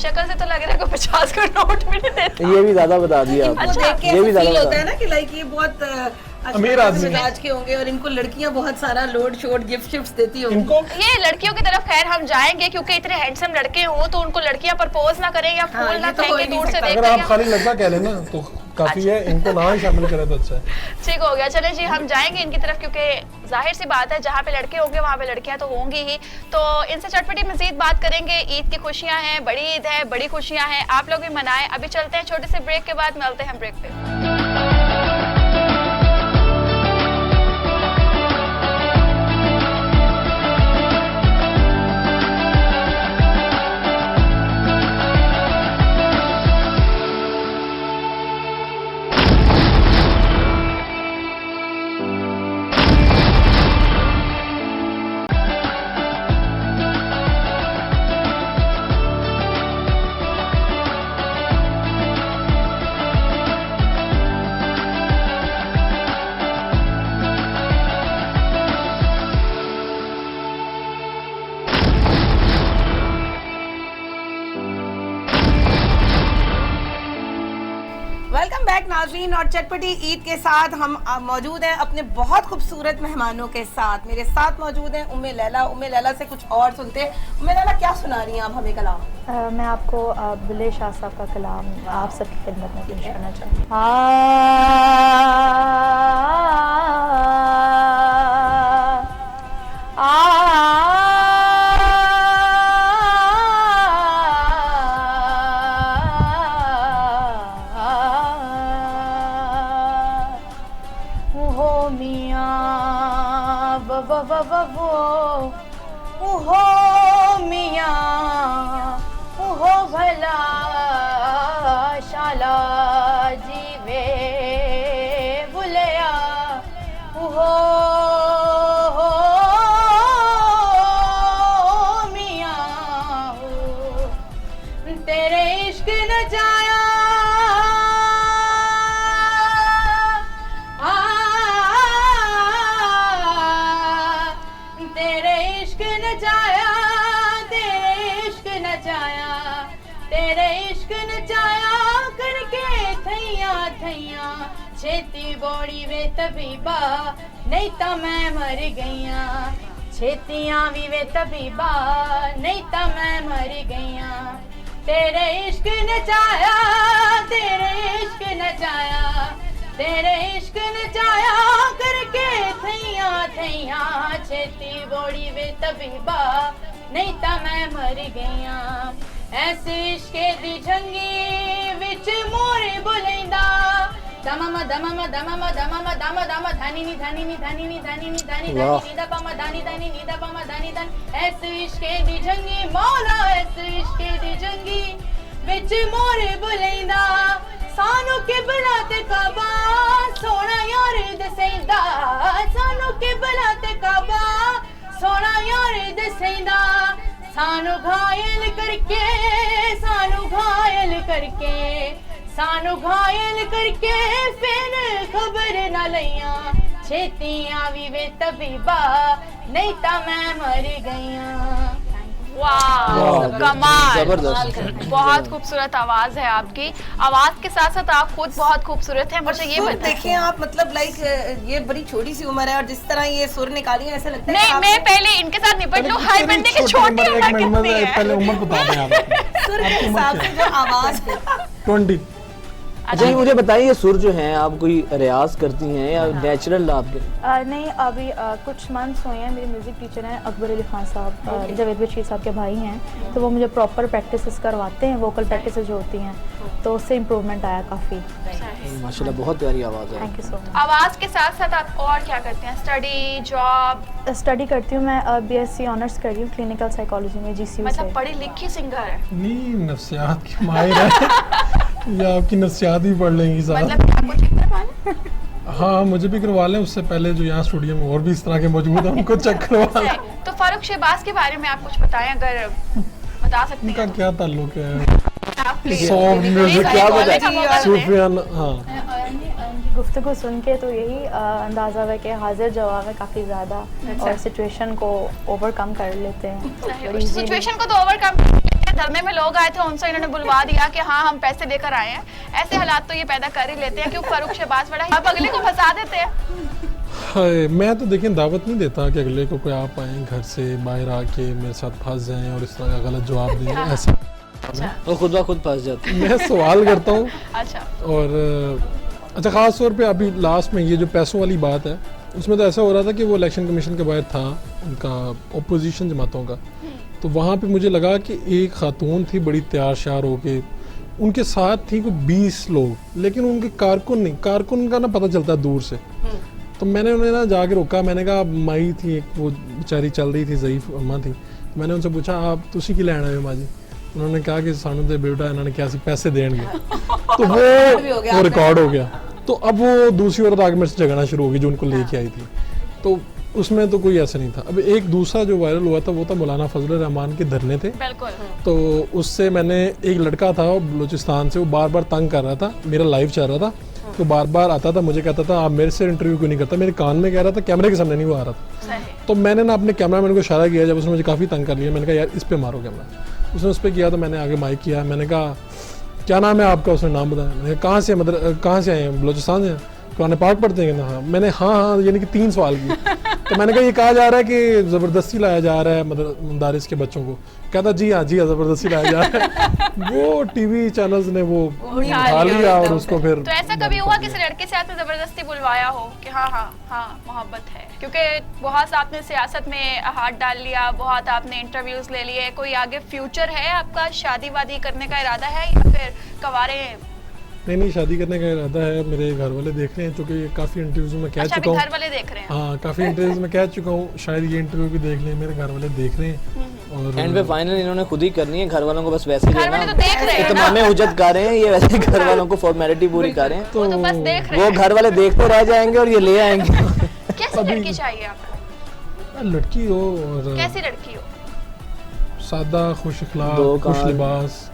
शक्ल से तो लग रहा है कोई 50 का नोट भी नहीं देता। ये भी ज्यादा बता दिया इनको आपने। देख के ये भी ऐसा ज्यादा फील होता बता है ना कि लाइक ये बहुत अमीर आदमी है। मिजाज के होंगे और इनको लड़कियां बहुत सारा लोड शोड गिफ्ट शिफ्ट देती होंगी। इनको ये लड़कियों की तरफ खैर हम जाएंगे, क्योंकि इतने हैंडसम लड़के हो तो उनको लड़कियां प्रपोज ना करें या हाँ, फूल ये ना तो हो ही फेंके नहीं दूर से सकता। देख अगर आप कर। खाली लड़का कह लेना तो काफी है, इनको ना ही शामिल करें तो अच्छा है। ठीक हो गया, चले जी हम जाएंगे इनकी तरफ, क्योंकि जाहिर सी बात है जहाँ पे लड़के होंगे वहाँ पे लड़कियां तो होंगी ही। तो इनसे चटपटी मजीद बात करेंगे। ईद की खुशियां हैं, बड़ी ईद है, बड़ी खुशियां हैं, आप लोग भी मनाएं। अभी चलते हैं छोटे से ब्रेक के बाद, मिलते हैं ब्रेक पे। वेलकम बैक नाज़रीन, और चटपटी ईद के साथ हम मौजूद हैं अपने बहुत खूबसूरत मेहमानों के साथ। मेरे साथ मौजूद हैं उम्मे लैला। उम्मे लैला से कुछ और सुनते हैं। उम्मे लैला, क्या सुना रही हैं आप हमें कलाम? मैं आपको बुल्ले शाह साहब का कलाम आप सबकी खिदमत में पेश करना चाहती हूँ। हो मियाँ हो मियाँ हो भला शाला जीवे बुलया हो मियाँ हो तेरे इश्क न जाया तेरे इश्क न जाया, तेरे इश्क न जाया, तेरे इश्क न जाया करके थैया थैया छेती बोड़ी वे तबीबा नहीं ता मैं मर गईया छेतियां भी वे तबीबा नहीं ता मैं मर गईया तेरे इश्क न जाया, तेरे इश्क न जाया, तेरे इश्क न जाया करके थैया थैया छेती बोड़ी वे तबीबा नहीं ता मैं मर गईया ऐसे इश्क दी झंगी विच मोरे बुलेंदा दमम दमम दमम दमम दम दम धनी नी धनी नी धनी नी धनी नी धनी धनी नी दा पम धनी धनी नी दा पम धनी धन ऐसे इश्क दी झंगी मौला ऐसे इश्क दी झंगी विच मोरे बुलेंदा सानू के बनाते काबा सोना यार दसेंदा सानू के बनाते काबा सोना यार दसेंदा सानू घायल करके सानू घायल करके सानू घायल करके फिर खबर न लिया छेतियां भी वे तबीबा नहीं ता मैं मर गईया वाह, कमाल, जबरदस्त। बहुत खूबसूरत आवाज है आपकी। आवाज के साथ साथ आप खुद बहुत खूबसूरत हैं। मुझे ये सुर बताइए, देखिए आप, मतलब लाइक ये बड़ी छोटी सी उम्र है और जिस तरह ये सुर निकाली है ऐसा लगता है नहीं कि मैं आपने पहले इनके साथ निपट लूं। हाई तेरी बंदी की छोटी एक उम्र मिनट में कितनी है? पहले उम्र बता दें आप। सुर के हिसाब से जो आवाज 20। अच्छा ये मुझे बताइए, ये सुर जो हैं आप कोई रियाज करती हैं या नेचुरल आपके? नहीं, अभी कुछ मंथ्स हुए हैं। मेरे म्यूज़िक टीचर हैं अकबर अली खान साहब, जावेद बशीर साहब के भाई हैं, तो वो मुझे प्रॉपर प्रैक्टिसेस करवाते हैं, वोकल प्रैक्टिसेस जो होती हैं, तो उससे इम्प्रूवमेंट आया काफ़ी। माशाल्लाह बहुत प्यारी आवाज़ है। Thank you so much. आवाज के साथ साथ आप और क्या करते हैं? Study, job? स्टडी करती हूँ मैं, BSc ऑनर्स कर रही हूँ क्लिनिकल साइकोलॉजी में GCU से। मतलब पढ़ी लिखी सिंगर है। नहीं, नफ्सियात की माहिर है या आपकी नफ्सियात भी पढ़ लेंगी साहब। मतलब कि आपको चेक करवाना? हाँ, मुझे भी करवा लें, उससे पहले जो यहाँ स्टूडियो में और भी इस तरह के मौजूद हैं उनको चेक करवा लें। तो फारूक शहबाज के बारे में आप कुछ बताएं, अगर बता सकते उनका हैं। क्या ताल्लुक है? आप प्लीज। सॉफ्ट म्यूजिक, क्या बोलने बताएं? का मौका दें। सूफियान, हाँ। उनकी गुफ्तगू सुन के तो यही अंदाज़ा हुआ कि हाजिर जवाब है काफ़ी ज़्यादा, और सिचुएशन को ओवरकम कर लेते हैं बड़ी easily। सिचुएशन को तो ओवरकम, धरने में लोग आए थे उनसे इन्होंने बुलवा दिया कि हाँ हम पैसे लेकर आए हैं। ऐसे हालात तो ये पैदा कर ही लेते हैं। क्यों फारूक शहबाज बड़ा आप अगले को फंसा देते हैं। हाय, मैं तो देखिए दावत नहीं देता कि अगले को कोई आप आए घर से बाहर आके मेरे साथ फंस जाएं और इस तरह का गलत जवाब दें, ऐसा वो खुद ब खुद फंस जाते हैं। मैं सवाल करता हूँ। अच्छा, और अच्छा, ख़ास तौर पे अभी लास्ट में ये जो पैसों वाली बात है, उसमें तो ऐसा हो रहा था कि वो इलेक्शन कमीशन के बाहर था उनका अपोजिशन जमातों का, तो वहाँ पे मुझे लगा कि एक खातून थी बड़ी तैयार श्यार होके, उनके साथ थी कोई 20 लोग, लेकिन उनके कारकुन का ना पता चलता दूर से। तो मैंने उन्हें ना जाके रोका, मैंने कहा माई थी एक, वो बेचारी चल रही थी, ज़ईफ़ अम्मा थी। तो मैंने उनसे पूछा आप तुसी की लैन आए हो माँ जी? उन्होंने कहा कि सानू दे बेटा इन्होंने क्या पैसे देंगे। तो वो रिकॉर्ड हो गया। तो अब वो दूसरी औरत आगे मेरे से झगड़ना शुरू हो गई जो उनको लेके आई थी, तो उसमें तो कोई ऐसा नहीं था। अब एक दूसरा जो वायरल हुआ था वो था मौलाना फजल रहमान के धरने थे। बिल्कुल। तो उससे मैंने, एक लड़का था बलूचिस्तान से, वो बार बार तंग कर रहा था, मेरा लाइव चल रहा था, तो बार बार आता था मुझे कहता था आप मेरे से इंटरव्यू क्यों नहीं करता, मेरे कान में कह रहा था, कैमरे के सामने नहीं वो आ रहा था। तो मैंने ना अपने कैमरा मैन को इशारा किया, जब उसने मुझे काफ़ी तंग कर लिया, मैंने कहा यार इस पर मारो कैमरा। उसने उस पर किया तो मैंने आगे माइक किया, मैंने कहा क्या नाम है आपका? उसने नाम बताया। मैंने कहा कहाँ से, मतलब कहाँ से आए हैं? बलूचिस्तान से। कुरान पाक पढ़ते हैं? हाँ। मैंने हाँ यानी कि 3 सवाल किए। तो मैंने कहा ये कहा जा रहा है कि ज़बरदस्ती लाया जा रहा है मदारिस के बच्चों को? कहता जी हाँ ज़बरदस्ती लाया जा रहा है। वो टीवी चैनल्स ने वो उठा लिया और उसको फिर। तो ऐसा कभी हुआ किसी लड़के से आपने जबरदस्ती बुलवाया हो कि हाँ हाँ हाँ मोहब्बत है? क्योंकि बहुत आपने सियासत में हाथ डाल लिया, बहुत आपने इंटरव्यूज ले लिए, कोई आगे फ्यूचर है आपका? शादी वादी करने का इरादा है या फिर कवारे? नहीं, शादी करने का इरादा है। मेरे घर वाले देख रहे हैं, चूँकि काफ़ी इंटरव्यूज में कह चुका हूँ। घर वाले देख रहे हैं? हाँ, काफ़ी इंटरव्यूज में कह चुका हूँ, शायद ये इंटरव्यू भी देख लें, मेरे घर वाले देख रहे हैं। और एंड पे फाइनल इन्होंने खुद ही करनी है, घर वालों को बस वैसे घर वाले तो देख रहे हैं ना। इत्माम हुज्जत कर रहे हैं, ये वैसे घर वालों को फॉर्मेलिटी पूरी कर रहे हैं, वो तो बस देख रहे वो हैं। घर वाले देखते रह जाएंगे और ये ले आएंगे। कैसी लड़की चाहिए आपको? लड़की हो और कैसी लड़की हो? सादा, खुश अखलाक, दो खुश कार। लिबास,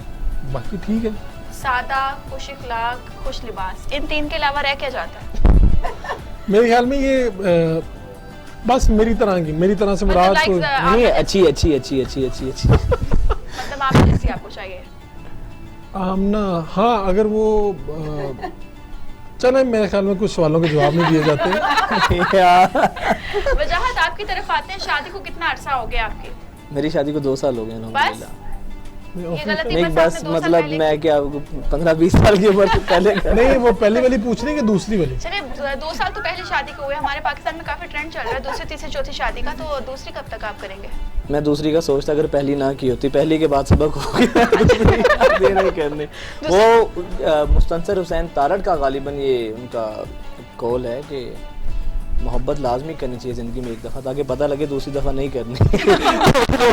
बाकी ठीक है। सादा, खुश अखलाक, खुश लिबास, इन 3 के अलावा रह क्या जाता है? मेरे ख्याल में ये बस मेरी तरह से मुराद like को नहीं, अच्छी। मतलब आप जैसी आपको चाहिए? आमना, हाँ, अगर वो चले, मेरे ख्याल में कुछ सवालों के जवाब नहीं दिए जाते। वजाहत आपकी तरफ आते हैं, शादी को कितना अरसा हो गया आपके? मेरी शादी को 2 साल हो गए बस ये गलती नहीं, बस बस आपने 2 साल मतलब पहले मैं क्या 15-20 साल की उम्र से पहले नहीं, वो पहली वाली पूछ रही है कि दूसरी वाली? चलिए 2 साल तो पहले शादी को हुए। हमारे पाकिस्तान में काफी ट्रेंड चल रहा है दूसरी, तीसरी, चौथी शादी का, तो दूसरी कब तक आप करेंगे? मैं दूसरी का सोचता अगर पहली ना की होती, पहली के बाद सबक हो गया, दूसरी शादी नहीं करनी। वो मुस्तनसर हुसैन तारड़ का गालिबन ये उनका कॉल है कि मोहब्बत लाजमी करनी चाहिए ज़िंदगी में एक दफ़ा, ताकि पता लगे दूसरी दफ़ा नहीं करनी।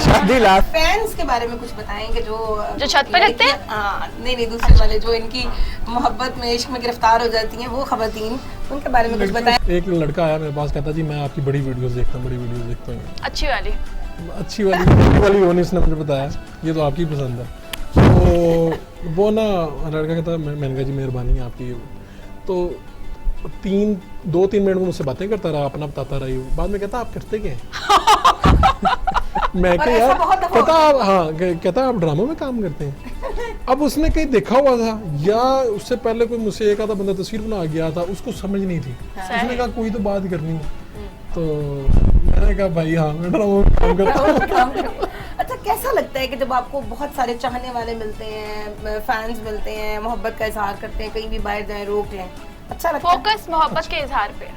शादी लास्ट। फैंस के बारे में कुछ बताएंगे जो छत पे लगते हैं? हाँ, नहीं दूसरे वाले जो इनकी मोहब्बत में, इश्क में गिरफ्तार हो जाती हैं, वो खवातीन, उनके बारे में कुछ बताएं। एक लड़का आया मेरे पास, कहता जी मैं आपकी बड़ी वीडियोस देखता हूँ। अच्छी वाली? अच्छी वाली होनी, उसने मुझे बताया ये तो आपकी पसंद है। तो वो ना लड़का कहता, मैंने कहा जी मेहरबानी है आपकी। तो 2-3 मिनट में मुझसे बातें करता रहा, अपना बताता रही। बाद में कहता आप करते क्या हैं? मैं और कहा ऐसा यार बहुत दफा कहता आप हाँ कहता आप ड्रामों में काम करते हैं। अब उसने कहीं देखा हुआ था या उससे पहले कोई मुझसे एक आधा बंदा तस्वीर बना गया था, उसको समझ नहीं थी। उसने कहा कोई तो बात करनी है, तो मैंने कहा भाई हाँ मैं ड्रामों में काम करता हूँ। अच्छा, कैसा लगता है कि जब आपको बहुत सारे चाहने वाले मिलते हैं, फैंस मिलते हैं, मोहब्बत का इजहार करते हैं, कहीं भी बाहर जाएं रोक लें, अच्छा लगता है? फोकस मोहब्बत के इजहार पे।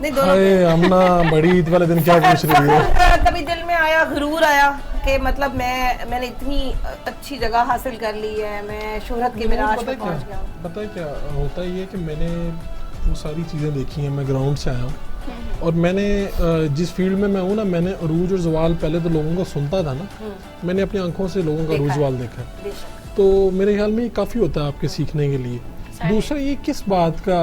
नहीं, दोनों हाय अमना, बड़ी ईद वाले दिन क्या पूछ रही है? कभी दिल में आया, गुरूर आया कि मतलब मैंने इतनी अच्छी जगह हासिल कर ली है, मैं शोहरत के मिराज पे पहुंच गया हूं। पता है क्या होता ही है कि मैंने वो सारी चीज़ें देखी हैं, मैं ग्राउंड से आया हूँ और मैंने जिस फील्ड में मैं हूँ ना, मैंने अरूज और जवाल पहले तो लोगों को सुनता था ना, मैंने अपनी आंखों से लोगों का अरूज जवाल देखा है, बेशक। तो मेरे ख्याल में ये काफ़ी होता है आपके सीखने के लिए। दूसरा ये किस बात का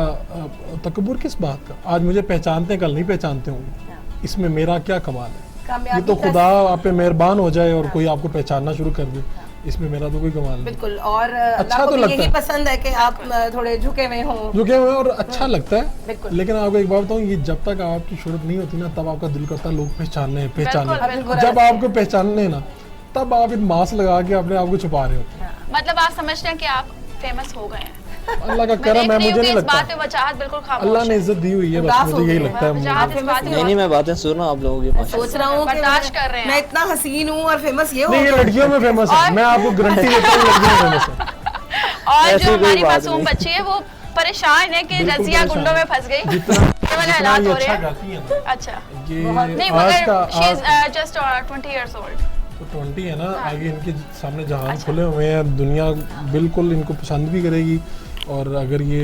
तकब्बुर, किस बात का? आज मुझे पहचानते हैं, कल नहीं पहचानते होंगे, इसमें मेरा क्या कमाल है? ये कामयाबी तो का- खुदा आप पे मेहरबान हो जाए और कोई आपको पहचानना शुरू कर दे, इसमें मेरा तो कोई कमाल नहीं। बिल्कुल। और अच्छा अल्लाह को तो भी लगता यही है। पसंद है कि आप थोड़े झुके हुए हों। जो क्या हुआ और अच्छा लगता है, बिल्कुल। लेकिन आपको एक बात बताऊं, ये जब तक आपकी शोहरत नहीं होती ना, तब आपका दिल करता है लोग पहचानने बिल्कुल, बिल्कुल। जब आपको पहचानने ना, तब आप एक मास्क लगा के अपने आप को छुपा रहे होते हैं। मतलब आप समझते हैं कि आप फेमस हो गए हैं। अल्लाह का मैं करम देख है, रही मुझे हूँ कि नहीं इस बात लगता, पे वजाहत बिल्कुल खामोश अल्लाह ने है। इज्जत दी हुई है, बस उदास मुझे हो यही गए। लगता है। वजाहत इस बात नहीं नहीं, मैं बातें सुन रहा हूँ आप लोगों की माशाल्लाह। सोच रहा हूँ कि बर्दाश्त कर रहे हैं मैं आप। इतना हसीन हूँ और फेमस ये हो नहीं, ये गया। लड़कियों में फेमस है, मैं आपको गारंटी देता हूँ लड़कियों में फेमस है। और ऐसी जो कोई हमारी बात मासूम नहीं। बच्ची है वो परेशान है कि बिल्कुल रजिया परेशान गुंडों में है। फंस गई। जितना ये वाले जितना हालात ये हो रहे अच्छा हैं। गाती है ना, अच्छा, ये नहीं आज मगर का शी इज आज जस्ट 20 years old। तो 20 है ना, आगे इनके सामने जहान खुले हुए हैं, दुनिया बिल्कुल इनको पसंद भी करेगी। और अगर ये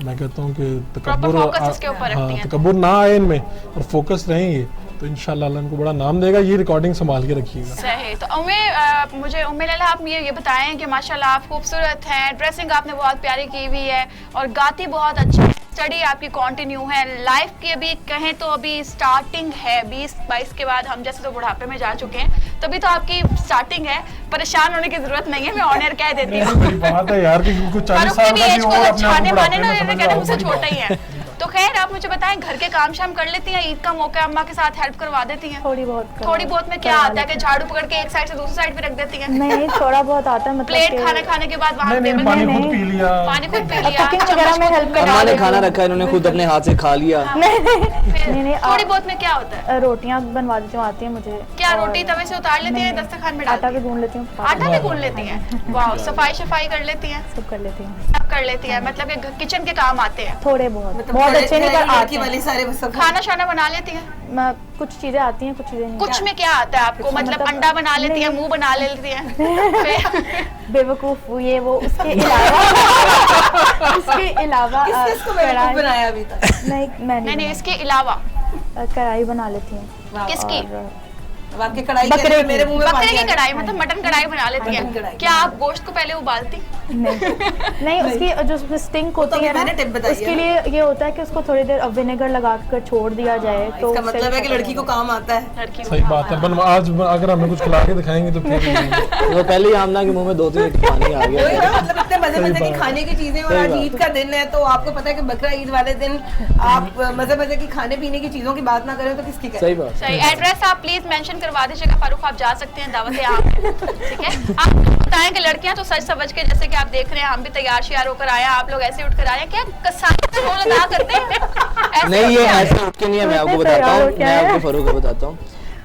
मैं कहता हूँ कि तकब्बुर focus इसके ऊपर रखती हैं। तकब्बुर ना आए इनमें और फोकस रहेंगे तो इंशाल्लाह अल्लाह इनको बड़ा नाम देगा। ये रिकॉर्डिंग संभाल के रखिएगा। सही। तो मुझे उम्मे लैला आप ये बताएं कि माशाल्लाह आप खूबसूरत हैं, ड्रेसिंग आपने बहुत प्यारी की हुई है और गाती बहुत अच्छी है, स्टडी आपकी कंटिन्यू है, लाइफ की अभी कहें तो अभी स्टार्टिंग है, 20-22 के बाद हम जैसे तो बुढ़ापे में जा चुके हैं, तभी तो आपकी स्टार्टिंग है, परेशान होने की जरूरत नहीं है, मैं ऑन एयर कह देती हूँ। बड़ी बात है यार कि कुछ 40 फारूक साल की का भी भी एज हो को और तो अपने आप छाने को माने बुढ़ापे ना में समझ कहते रहा मुझसे हूँ। छोटे ही हैं। तो खैर आप मुझे बताएं घर के काम शाम कर लेती हैं, ईद का मौका अम्मा के साथ हेल्प करवा देती हैं? थोड़ी बहुत थोड़ी बहुत में क्या आता है कि झाड़ू पकड़ के एक साइड से दूसरी साइड पे रख देती हैं? नहीं, थोड़ा बहुत आता है, मतलब प्लेट कि- खाना खाने के बाद वहाँ नहीं, टेबल पानी पे खुद पी लिया। पानी खुद पी लिया, कुकिंग वगैरह में हेल्प कर अम्मा ने खाना रखा है, इन्होंने खुद अपने हाथ से खा लिया। नहीं, थोड़ी बहुत में क्या होता है? रोटियां बनवा देती हूँ, आती है मुझे। क्या और रोटी तवे से उतार लेती हैं, नहीं, दस्तरखान में आटा डालती भी हैं? गूंद लेती हूँ, आटा भी गूंद लेती हैं? वाह, सफाई शफाई कर लेती हैं, सब कर लेती हूँ, सब कर लेती हैं, मतलब कि किचन के काम आते हैं। थोड़े बहुत मतलब बहुत बड़े अच्छे नहीं कर लड़की आते हैं। वाली सारे सब खाना शाना बना लेती हैं? मैं कुछ चीजें आती हैं, कुछ चीजें नहीं। कुछ में क्या आता है आपको? मतलब अंडा बना लेती हैं, मुंह बना लेती हैं? फिर बेवकूफ ये वो उसके अलावा उसके अलावा किसको बेवकूफ बनाया अभी तक? नहीं, मैं नहीं नहीं, नहीं इसके अलावा कढ़ाई बना लेती हूँ। किसकी? और अब आपके कढ़ाई बकरे के की। मेरे मुंह में बकरे पानी की आ गया। कढ़ाई, मतलब मटन कढ़ाई बना लेती मटन कढ़ाई। हैं? क्या आप गोश्त को पहले उबालती? नहीं नहीं, उसकी जो उसमें स्टिंग होती अभी है ना, मैंने टिप बताई है उसके ना। लिए ये होता है कि उसको थोड़ी देर विनेगर लगा कर छोड़ दिया जाए तो इसका उससे मतलब है कि खत्म लड़की को हो काम आता है। लड़की को सही बात है। बनवा आज अगर हमें कुछ खिला के दिखाएंगे तो फिर तो पहले ही आमना के मुंह में 2-3 लीटर पानी आ वही गया। ना, मतलब इतने मजे मजे की खाने की चीजें और आज ईद का दिन है तो आपको पता है कि बकरा ईद वाले दिन आप मजे मजे की खाने पीने की चीजों की बात ना करें तो किसकी करें? सही बात। सही। एड्रेस आप प्लीज मेंशन करवा दीजिएगा फारूक, आप जा सकते हैं, दावत है आप, ठीक है? आप बताएं कि लड़कियां तो सच समझ के, जैसे कि आप देख रहे हैं हम भी तैयार श्यार होकर आए हैं, आप लोग ऐसे उठ कर आए हैं, क्या कसाई का रोल अदा करते हैं? ऐसे नहीं, ये उठ के आए ऐसे उठ के नहीं है, मैं आपको इतने बताता तैयार हूँ, हो के मैं आए आपको हैं। फरूक को बताता हूँ।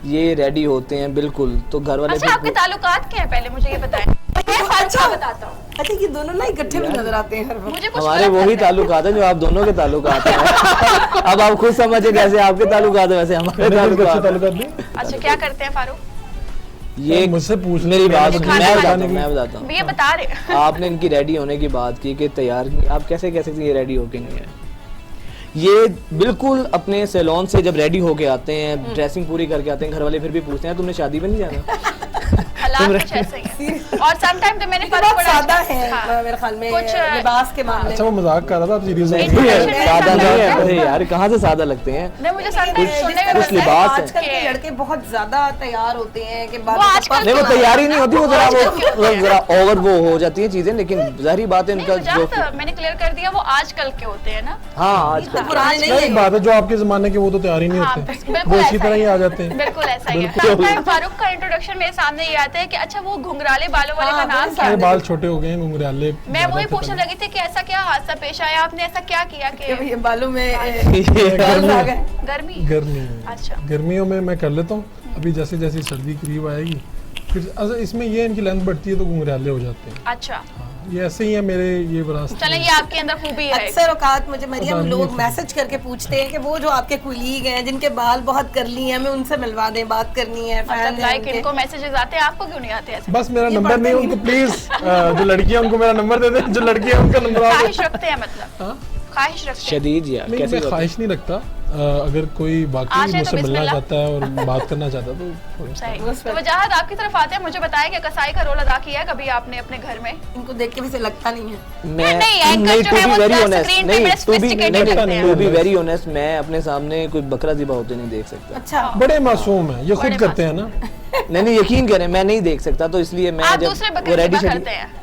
ये रेडी होते हैं बिल्कुल, तो घर वाले अच्छा, आपके ताल्लुकात क्या है पहले मुझे ये बताएं। मैं फालसा बताता हूँ, अच्छा, ये दोनों ना इकट्ठे भी नजर आते हैं हर वक्त। मुझे कुछ हमारे गलत वही लगता है। ताल्लुकात है जो आप दोनों के ताल्लुकात हैं। अब आप खुद समझे, जैसे आपके ताल्लुकात है वैसे हमारे अच्छे ताल्लुकात हैं। ताल्लुकात नहीं। अच्छा, क्या करते हैं फारूक? ये मुझसे पूछ मेरी बात मैंने सुनो, खाना मैं बताता हूँ। ये बता रहे आपने इनकी रेडी होने की बात की कि तैयार, आप कैसे कैसे ये रेडी होके नहीं है? ये बिल्कुल अपने सैलून से जब रेडी होके आते हैं, ड्रेसिंग पूरी करके आते हैं, घर वाले फिर भी पूछते हैं तुमने शादी में नहीं जाना? हालात कुछ ऐसे ही हैं और सम टाइम तो मैंने फर्क पड़ा सादा है हाँ, मेरे ख्याल में कुछ लिबास के मामले अच्छा वो मजाक कर रहा था, आप सीरियस हो नहीं, गए? नहीं, सादा नहीं है, नहीं, अरे यार कहाँ से सादा लगते हैं। नहीं मुझे समटाइम्स सुनने में कुछ मिलता है लिबास है। आजकल के लड़के बहुत ज्यादा तैयार होते हैं कि वो आजकल नहीं वो तैयारी नहीं होती, वो जरा आजकल के होते हैं। जरा ओवर वो हो जाती है चीजें, लेकिन जाहिर बात है नहीं इनका जो मजाक मैंने क्लियर कर दिया, वो आजकल के होते हैं ना। हाँ आजकल पुराने नहीं एक बात है, जो आपके जमाने के वो तो तैयार ही नहीं हाँ, होते, बिल्कुल वो इसी ऐसा तरह ही है। आ जाते हैं। बिल्कुल ऐसा ही है। Sometimes फारूक का इंट्रोडक्शन मेरे सामने ये आता है कि अच्छा वो घुंघराले बालों वाले का हाँ, नाम मेरे क्या ये है? बाल छोटे हो गए हैं, घुंघराले मैं वही पूछने लगी थी कि ऐसा क्या हादसा पेश आया, आपने ऐसा क्या किया कि ये बालों में गर्मी आ गए। गर्मी गर्मी में। अच्छा गर्मियों में मैं कर लेता हूँ, अभी जैसे जैसे सर्दी करीब आएगी फिर अच्छा इसमें ये इनकी लेंथ बढ़ती है तो घुंघराले हो जाते हैं। अच्छा हाँ, ये ऐसे ही है मेरे ये विरासत चलें, में। ये आपके अंदर खूबी है। अक्सर औकात मुझे मरियम पता लोग नहीं। मैसेज करके पूछते हैं कि वो जो आपके कुलीग हैं जिनके बाल बहुत करली हैं, हमें उनसे मिलवा दें, बात करनी है, फैन मतलब है लाइक उनके। इनको मैसेजेस आते हैं, आपको क्यों नहीं आते ऐसे? बस मेरा ये नंबर नहीं है पढ़ते उनको, प्लीज जो लड़कियां उनको मेरा नंबर दे दें, जो लड़कियां उनका नंबर आ ख्वाहिश रखते हैं मतलब हाँ? ख्वाहिश रखते हैं। शदीद यार नहीं कैसे मैं ख्वाहिश नहीं रखता, अगर कोई आशा वाकई है तो मुझसे मिलना बिस्मिल्लाह। चाहता है और बात करना चाहता है तो सही। तो वजाहत आपकी तरफ आते हैं, मुझे बताएं कि कसाई का रोल अदा किया है कभी आपने अपने घर में? इनको देख के वैसे लगता नहीं है। मैं नहीं, anchor जो to है be वो very just honest, screen पे नहीं बड़े to be sophisticated नहीं, लगते हैं। to be very honest, मैं अपने सामने कोई बकरा ज़िबा होते नहीं देख सकता। अच्छा बड़े मासूम है, ये खुद बड़े करते हैं ना। नहीं यकीन करें मैं नहीं देख सकता, तो इसलिए मैं आप जब दूसरे वो बकरे रेडी ज़िबा शेडी करते हैं?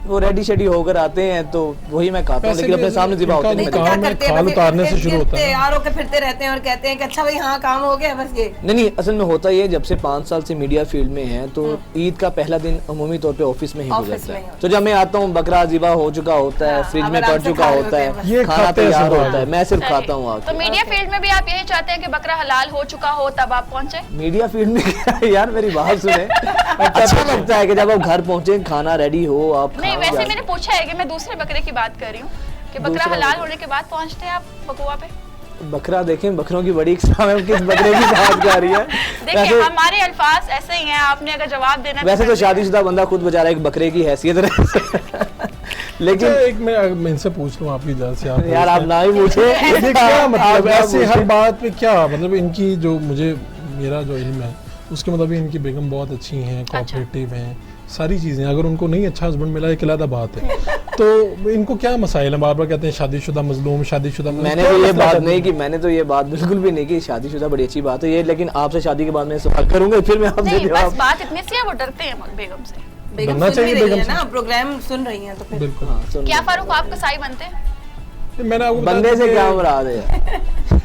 वो रेडी शेडी होकर आते हैं तो वही मैं खाता हूँ, वैसे लेकिन अपने भी सामने ज़िबा होते इनका नहीं नहीं मैं तो काम क्या है, करते हैं खाल बस उतारने फिर से शुरू होता है। तैयार होकर फिरते रहते हैं और कहते हैं कि अच्छा भाई हाँ काम हो गया बस ये। नहीं असल में होता ये जब से 5 साल से मीडिया फील्ड में है तो ईद का पहला दिन अमूमी तौर पे ऑफिस में ही ऑफिस गुजरता में ही है। होता तो जब मैं आता हूँ बकरा ज़िबा हो चुका होता है, हाँ, फ्रिज अब में आराम पड़ से चुका खा रहे होता होते हैं बस। है, ये खाना खाते हैं तैयार सब होता है, मैं सिर्फ सही। खाता हूँ तो आके। मीडिया फील्ड में भी आप यही चाहते हैं कि बकरा हलाल हो चुका हो तब आप पहुंचे? मीडिया फील्ड में क्या है यार, मेरी बात सुने, अच्छा लगता है कि जब आप घर पहुंचे खाना रेडी हो आप नहीं खाओ वैसे जाके। मैंने पूछा है कि मैं दूसरे बकरे की बात कर रही हूँ कि बकरा दूसरा हलाल बकरा। होने के बाद पहुंचते हैं आप बकुआ पे? बकरा देखें, बकरों की बड़ी इकसाम है, किस बकरे की बात कर रही है। देखिए वैसे हमारे अल्फाज ऐसे ही हैं, आपने अगर जवाब देना वैसे तो कर शादीशुदा बंदा खुद बेचारा एक बकरे की हैसियत रहे लेकिन अच्छा, एक मैं इनसे पूछ लूँ आपकी इजाज़त से, आप यार आप ना ही पूछे ये क्या मतलब आप ना ऐसे हर पूछे। बात पे क्या मतलब इनकी जो मुझे मेरा जो इल्म है उसके मुताबिक इनकी बेगम बहुत अच्छी हैं, कोऑपरेटिव हैं, सारी चीज़ें। अगर उनको नहीं अच्छा हस्बैंड मिला एक अलग बात है, तो इनको क्या मसाइल है? बार बार कहते हैं शादीशुदा मजलूम, शादीशुदा मजलूम। मैंने क्या तो ये मसला बात है? नहीं की, मैंने तो ये बात बिल्कुल भी नहीं की, शादीशुदा बड़ी अच्छी बात है ये, लेकिन आपसे शादी के बाद मैं सवाल करूंगा फिर मैं आपसे नहीं बस जवाब। बात इतनी सी है, वो डरते हैं बेगम से। बेगम बनना सुन चाहिए भी रही बेगम है से। ना, प्रोग्राम सुन रही हैं तो फिर बिल्कुल। हाँ, सुन क्या लो। फारूक आप कसाई बनते हैं? मैंने आपको बताया बंदे से कि- क्या मुराद है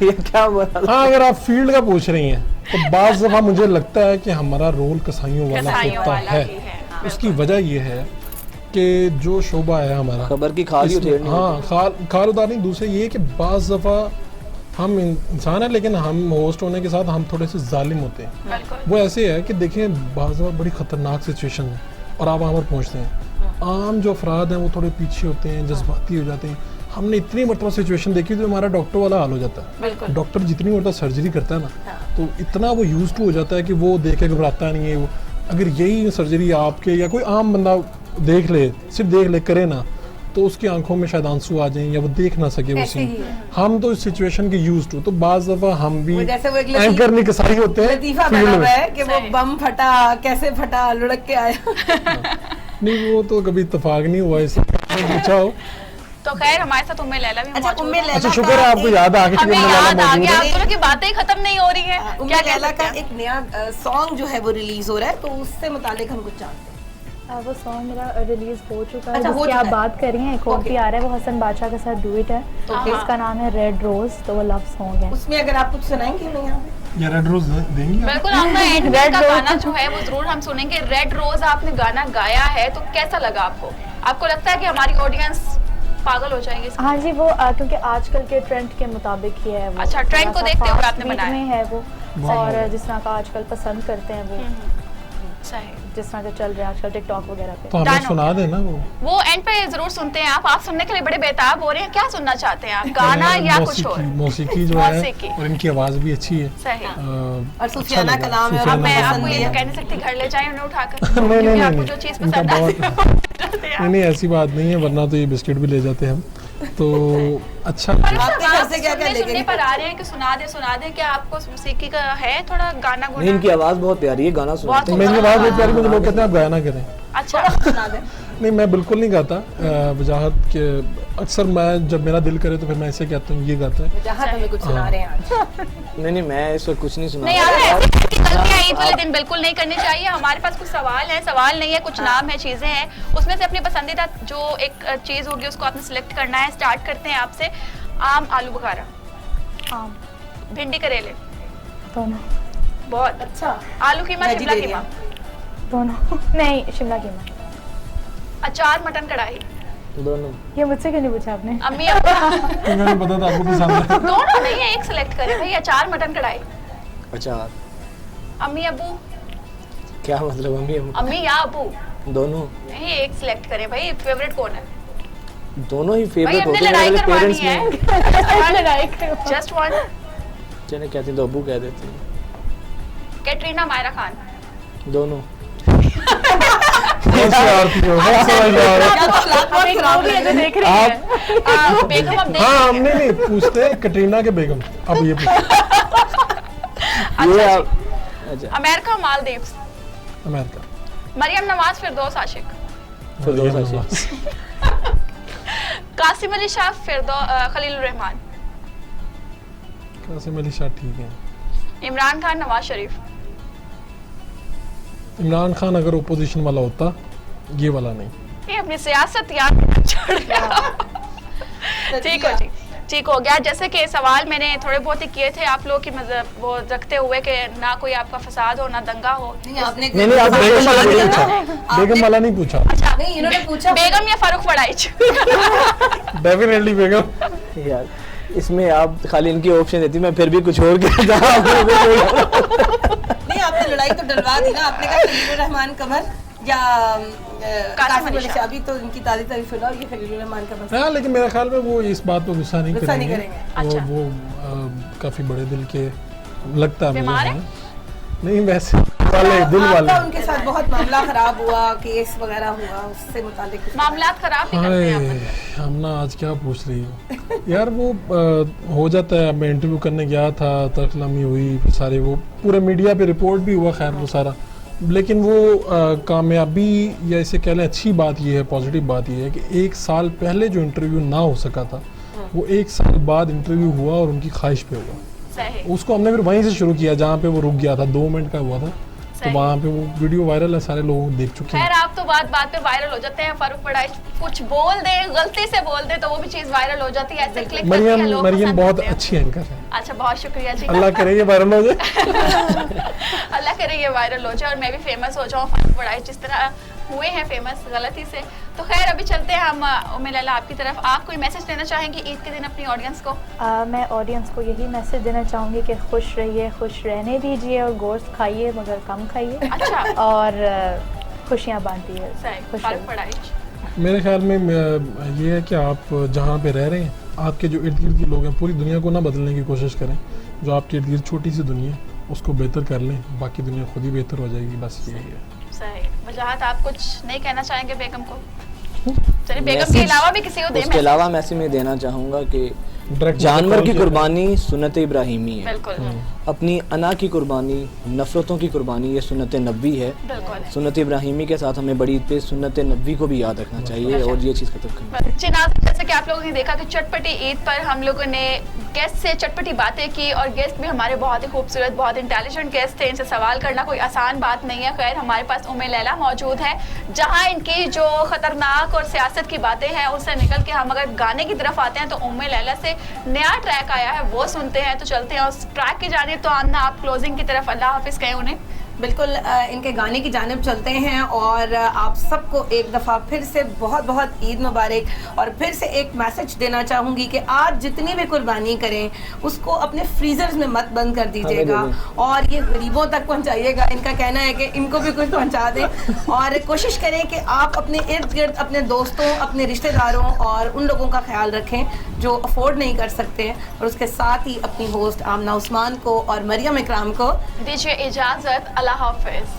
ये क्या मुराद? हाँ अगर आप फील्ड का पूछ रही हैं तो बाज़ दफ़ा मुझे लगता है कि हमारा रोल कसाईयों वाला कसाईयों होता वाला है। ही है, हाँ, उसकी वजह ये है कि जो शोबा है हमारा, खबर की खाल ही इसमें- उधेड़नी हाँ खाल उतारनी। दूसरे ये कि बाज़ दफ़ा हम इंसान हैं लेकिन हम होस्ट होने के साथ हम थोड़े से जालिम होते हैं। बिल्कुल। वो ऐसे है कि देखें बाज़ दफ़ा बड़ी ख़तरनाक सिचुएशन है और आप वहाँ पर पहुँचते हैं, आम जो अफराद हैं वो थोड़े पीछे होते हैं, जज्बाती हो जाते हैं। हमने इतनी मरतबा सिचुएशन देखी तो हमारा डॉक्टर वाला हाल हो जाता है। बिल्कुल। डॉक्टर जितनी मरतबा सर्जरी करता है ना तो इतना वो यूज टू हो जाता है कि वो देख के घबराता नहीं है। वो अगर यही सर्जरी आपके या कोई आम बंदा देख ले, सिर्फ देख ले करे ना, तो उसकी आंखों में शायद आंसू आ जाएं या वो देख ना सके वो ऐसे सीन। ही है। हम तो इस सिचुएशन के यूज टू, तो बाज़ दफ़ा हम भी वो जैसे वो एक एंकर नहीं कसाई होते हैं लतीफा फील्ड बना हुआ में। है कि वो सही। बम फटा कैसे फटा लुढ़क के आया। नहीं वो तो कभी इत्तेफाक नहीं हुआ इससे पूछा हो। तो खैर हमारे साथ उम्मे लैला भी अच्छा मौजूद उम्मे है। लैला अच्छा का शुक्र है आपको एक- याद आ गया कि हमें उम्मे लैला याद आ मौजूद गया, है। आप दोनों की बातें ही खत्म नहीं हो रही है। उम्मे क्या कह लैला सकते का हैं? एक नया सॉन्ग जो है वो रिलीज हो रहा है, तो उससे मुतालिक हम कुछ जानते हैं। वो सॉन्ग मेरा रिलीज हो चुका है, अच्छा, हो जिसकी चुका आप है। बात कर रही हैं। एक और Okay. भी आ रहा है, वो हसन बादशाह के साथ डुएट है, Okay. इसका नाम है रेड रोज, तो वो लव सॉन्ग है। उसमें अगर आप कुछ सुनाएंगे हमें यहाँ पे? ये रेड रोज देंगी आप? बिल्कुल आपका एंड Red का Rose। गाना जो है वो जरूर हम सुनेंगे। रेड रोज आपने गाना गाया है तो कैसा लगा आपको? आपको लगता है कि हमारी ऑडियंस पागल हो जाएगी इसके? हाँ जी, वो क्योंकि आजकल के ट्रेंड के मुताबिक ही है वो। अच्छा, ट्रेंड को थोड़ा सा देखते हुए fast आपने beat बनाया। में है वो, और जिस तरह का आजकल पसंद करते हैं वो, सही। जिस तरह का चल रहा है आजकल टिकटॉक वगैरह पे। तो हमें डानो। सुना देना वो एंड पे जरूर सुनते हैं आप सुनने के लिए बड़े बेताब हो रहे हैं। क्या सुनना चाहते हैं आप, गाना या कुछ और? मौसीकी जो है मौसीकी। और इनकी आवाज भी अच्छी है। सही। और सूफियाना लगा, कलाम है और अब हमें मैं पसंद आपको भी ये है। कह नहीं सकती घर ले जाएं उन्हें उठाकर, नहीं, क्योंकि नहीं, आपको नहीं, जो चीज इनका पसंद आती है वो जाते हैं आप। नहीं नहीं ऐसी बात नहीं है, वरना तो ये बिस्किट भी ले जाते हम। तो अच्छा पर लगा। आपके घर से क्या क्या सुनने लेके पर आ रहे हैं कि सुना दे, क्या आपको मौसीकी का है थोड़ा गाना नहीं, गुना? इनकी आवाज़ बहुत प्यारी है, गाना सुनाते हैं। मेरी आवाज़ बहुत प्यारी, मुझे लोग कहते हैं आप गाया ना करें। अच्छा सुना दें? नहीं, मैं बिल्कुल नहीं गाता। वजाहत के अक्सर मैं जब मेरा दिल करे तो फिर मैं ऐसे कहता हूँ ये गाता है। जहाँ हमें कुछ सुना रहे हैं आज। नहीं, मैं इस वक्त कुछ नहीं सुना नहीं रहा। यार, ऐसी गलतियां ईद वाले दिन बिल्कुल नहीं करनी चाहिए। हमारे पास कुछ सवाल नहीं है, कुछ नाम है, चीजें हैं, उसमें से अपनी पसंदीदा जो एक चीज होगी उसको आपने सिलेक्ट करना है। स्टार्ट करते हैं आपसे। आम आलू बुखारा, आम, भिंडी करेले, दोनों बहुत अच्छा। आलू कीमा, शिमला कीमा, दोनों नहीं, शिमला कीमा। अचार मटन कढ़ाई, दोनों। ये मुझसे क्यों नहीं पूछा आपने? अम्मी अब्बू मुझे नहीं पता था आपको पसंद है। दोनों नहीं है, एक सिलेक्ट करें भाई। अचार मटन कढ़ाई, अचार। अम्मी अब्बू, क्या मतलब अम्मी? अम्मी या अब्बू? दोनों। नहीं, एक सिलेक्ट करें भाई। फेवरेट कौन है दोनों ही भाई? फेवरेट हमने होते हैं लड़ाई मेरे करवानी पेरेंट्स है। में। लड़ाई करो। Just one. चने कहते हैं तो अब्बू कह देते हैं। कैटरीना मायरा खान, दोनों। बहुत शरारती हो, बहुत समझदार हो। क्या तो अखलाक बहुत अभी खराब वो भी है। है तो देख रही है। बेगम अब देख हाँ, हमने नहीं पूछते कटरीना के बेगम, अब ये पूछते ये आप अच्छा अमेरिका मालदीव्स, अमेरिका। मरियम नवाज, फिरदौस आशिक, फिरदौस मरियम आशिक। नवाज। कासिम अली शाह, खलील रहमान, कासिम अली शाह ठीक है। इमरान खान, नवाज शरीफ, इमरान खान अगर ओपोजिशन वाला होता, ये वाला नहीं। ये अपनी सियासत याद छोड़ गया। ठीक हो जी, ठीक हो गया। जैसे कि सवाल मैंने थोड़े बहुत ही किए थे आप लोग की वो रखते हुए कि ना कोई आपका फसाद हो ना दंगा हो। नहीं, आपने नहीं, आप बेगम वाला नहीं पूछा, आपने- बेगम वाला नहीं पूछा। अच्छा, नहीं, इन्होंने पूछा बेगम या फारूक फड़ाइच? डेफिनेटली बेगम। यार इसमें आप खाली इनकी ऑप्शन देती, मैं फिर भी कुछ और कहता। नहीं, आपने लड़ाई तो डलवा दी ना। आपने कहा खलीलुर रहमान कमर या कासिम अली शाह। अभी तो इनकी ताज़ी तारीफ सुनाओ, ये खलीलुर रहमान कमर। हाँ, लेकिन मेरे ख्याल में वो इस बात पर गुस्सा नहीं गुस्सा नहीं करेंगे। करेंगे। अच्छा। वो काफी बड़े दिल के लगता है बीमार मुझे। है? नहीं, वैसे वाले दिल वाले। आपका उनके साथ बहुत मामला खराब हुआ, केस वगैरह हुआ, उससे मुतालिक कुछ- मामलात खराब नहीं करते हैं आप। हाय, हम ना आज क्या पूछ रही हो यार। वो हो जाता है। मैं इंटरव्यू करने गया था, तकलमी हुई सारे, वो पूरे मीडिया पे रिपोर्ट भी हुआ, खैर वो सारा। लेकिन वो कामयाबी या इसे कह लें अच्छी बात ये है, पॉजिटिव बात ये है कि 1 साल पहले जो इंटरव्यू ना हो सका था, वो 1 साल बाद इंटरव्यू हुआ और उनकी ख्वाहिश पे हुआ। सही, उसको हमने फिर वहीं से शुरू किया जहाँ पे वो रुक गया था। 2 मिनट का हुआ था, तो सही। वहाँ पे वो वीडियो वायरल है, सारे लोग देख चुके हैं। खैर आप तो बात पे वायरल हो जाते हैं। फारूक फड़ाइच कुछ बोल दे, गलती से बोल दे तो वो भी चीज वायरल हो जाती है। ऐसे क्लिक करती है, लोग मरियम पसंद बहुत करते हैं। अच्छी एंकर है। अच्छा, बहुत शुक्रिया जी। अल्लाह करे ये वायरल हो जाए। अल्लाह करे ये वायरल हो जाए और मैं भी फेमस हो जाऊँ। फारूक फड़ाइच जिस तरह हुए हैं फेमस गलती से। तो खैर अभी चलते हैं हम उम्मे लैला आपकी तरफ। आप कोई मैसेज देना चाहेंगे ईद के दिन अपनी ऑडियंस को? मैं ऑडियंस को यही मैसेज देना चाहूँगी कि खुश रहिए, खुश रहने दीजिए और गोश्त खाइए मगर कम खाइए। अच्छा। और खुशियाँ बांटिए। सही, खुश फारूक रहिए। फड़ाइच। मेरे ख्याल में ये है कि आप जहाँ पे रह रहे हैं, आपके जो इर्द गिर्द के लोग हैं, पूरी दुनिया को ना बदलने की कोशिश करें। जो आपके इर्द गिर्द छोटी सी दुनिया है, उसको बेहतर कर लें, बाकी दुनिया खुद ही बेहतर हो जाएगी। बस यही है। सही। वजाहत आप कुछ नहीं कहना चाहेंगे बेगम को? चलिए, बेगम के अलावा भी किसी को दे उसके मैसेज। अलावा मैसेज में देना चाहूँगा कि डायरेक्ट जानवर की कॉल कुर्बानी सुन्नत इब्राहिमी है। बिल्कुल अपनी अना की कुर्बानी, नफ़रतों की कुर्बानी ये सुन्नत नबी है। बिल्कुल। सुन्नत इब्राहिमी के साथ हमें बड़ी ईद पे सुन्नत नबी को भी याद रखना चाहिए और ये चीज़ खत्म करनी। चिनाज़, जैसे कि आप लोगों ने देखा कि चटपटी ईद पर हम लोगों ने गेस्ट से चटपटी बातें की और गेस्ट भी हमारे बहुत ही खूबसूरत, बहुत इंटेलिजेंट गेस्ट थे। इनसे सवाल करना कोई आसान बात नहीं है। खैर हमारे पास उम्मे लैला मौजूद है, जहां इनकी जो ख़तरनाक और सियासत की बातें हैं उससे निकल के हम अगर गाने की तरफ आते हैं तो उम्मे लैला से नया ट्रैक आया है, वो सुनते हैं। तो चलते हैं उस ट्रैक की जानिब। तो आना आप क्लोजिंग की तरफ अल्लाह हाफिज़ कहें उन्हें। बिल्कुल इनके गाने की जानिब चलते हैं और आप सबको एक दफ़ा फिर से बहुत बहुत ईद मुबारक। और फिर से एक मैसेज देना चाहूँगी कि आज जितनी भी कुर्बानी करें उसको अपने फ्रीजर्स में मत बंद कर दीजिएगा और ये गरीबों तक पहुँचाइएगा। इनका कहना है कि इनको भी कुछ पहुँचा दें और कोशिश करें कि आप अपने इर्द गिर्द अपने दोस्तों, अपने रिश्तेदारों और उन लोगों का ख्याल रखें जो अफोर्ड नहीं कर सकते हैं। और उसके साथ ही अपनी होस्ट आमना उस्मान को और मरियम इकराम को दीजिए इजाज़त। अल्लाह हाफिज़।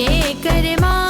मुझे कर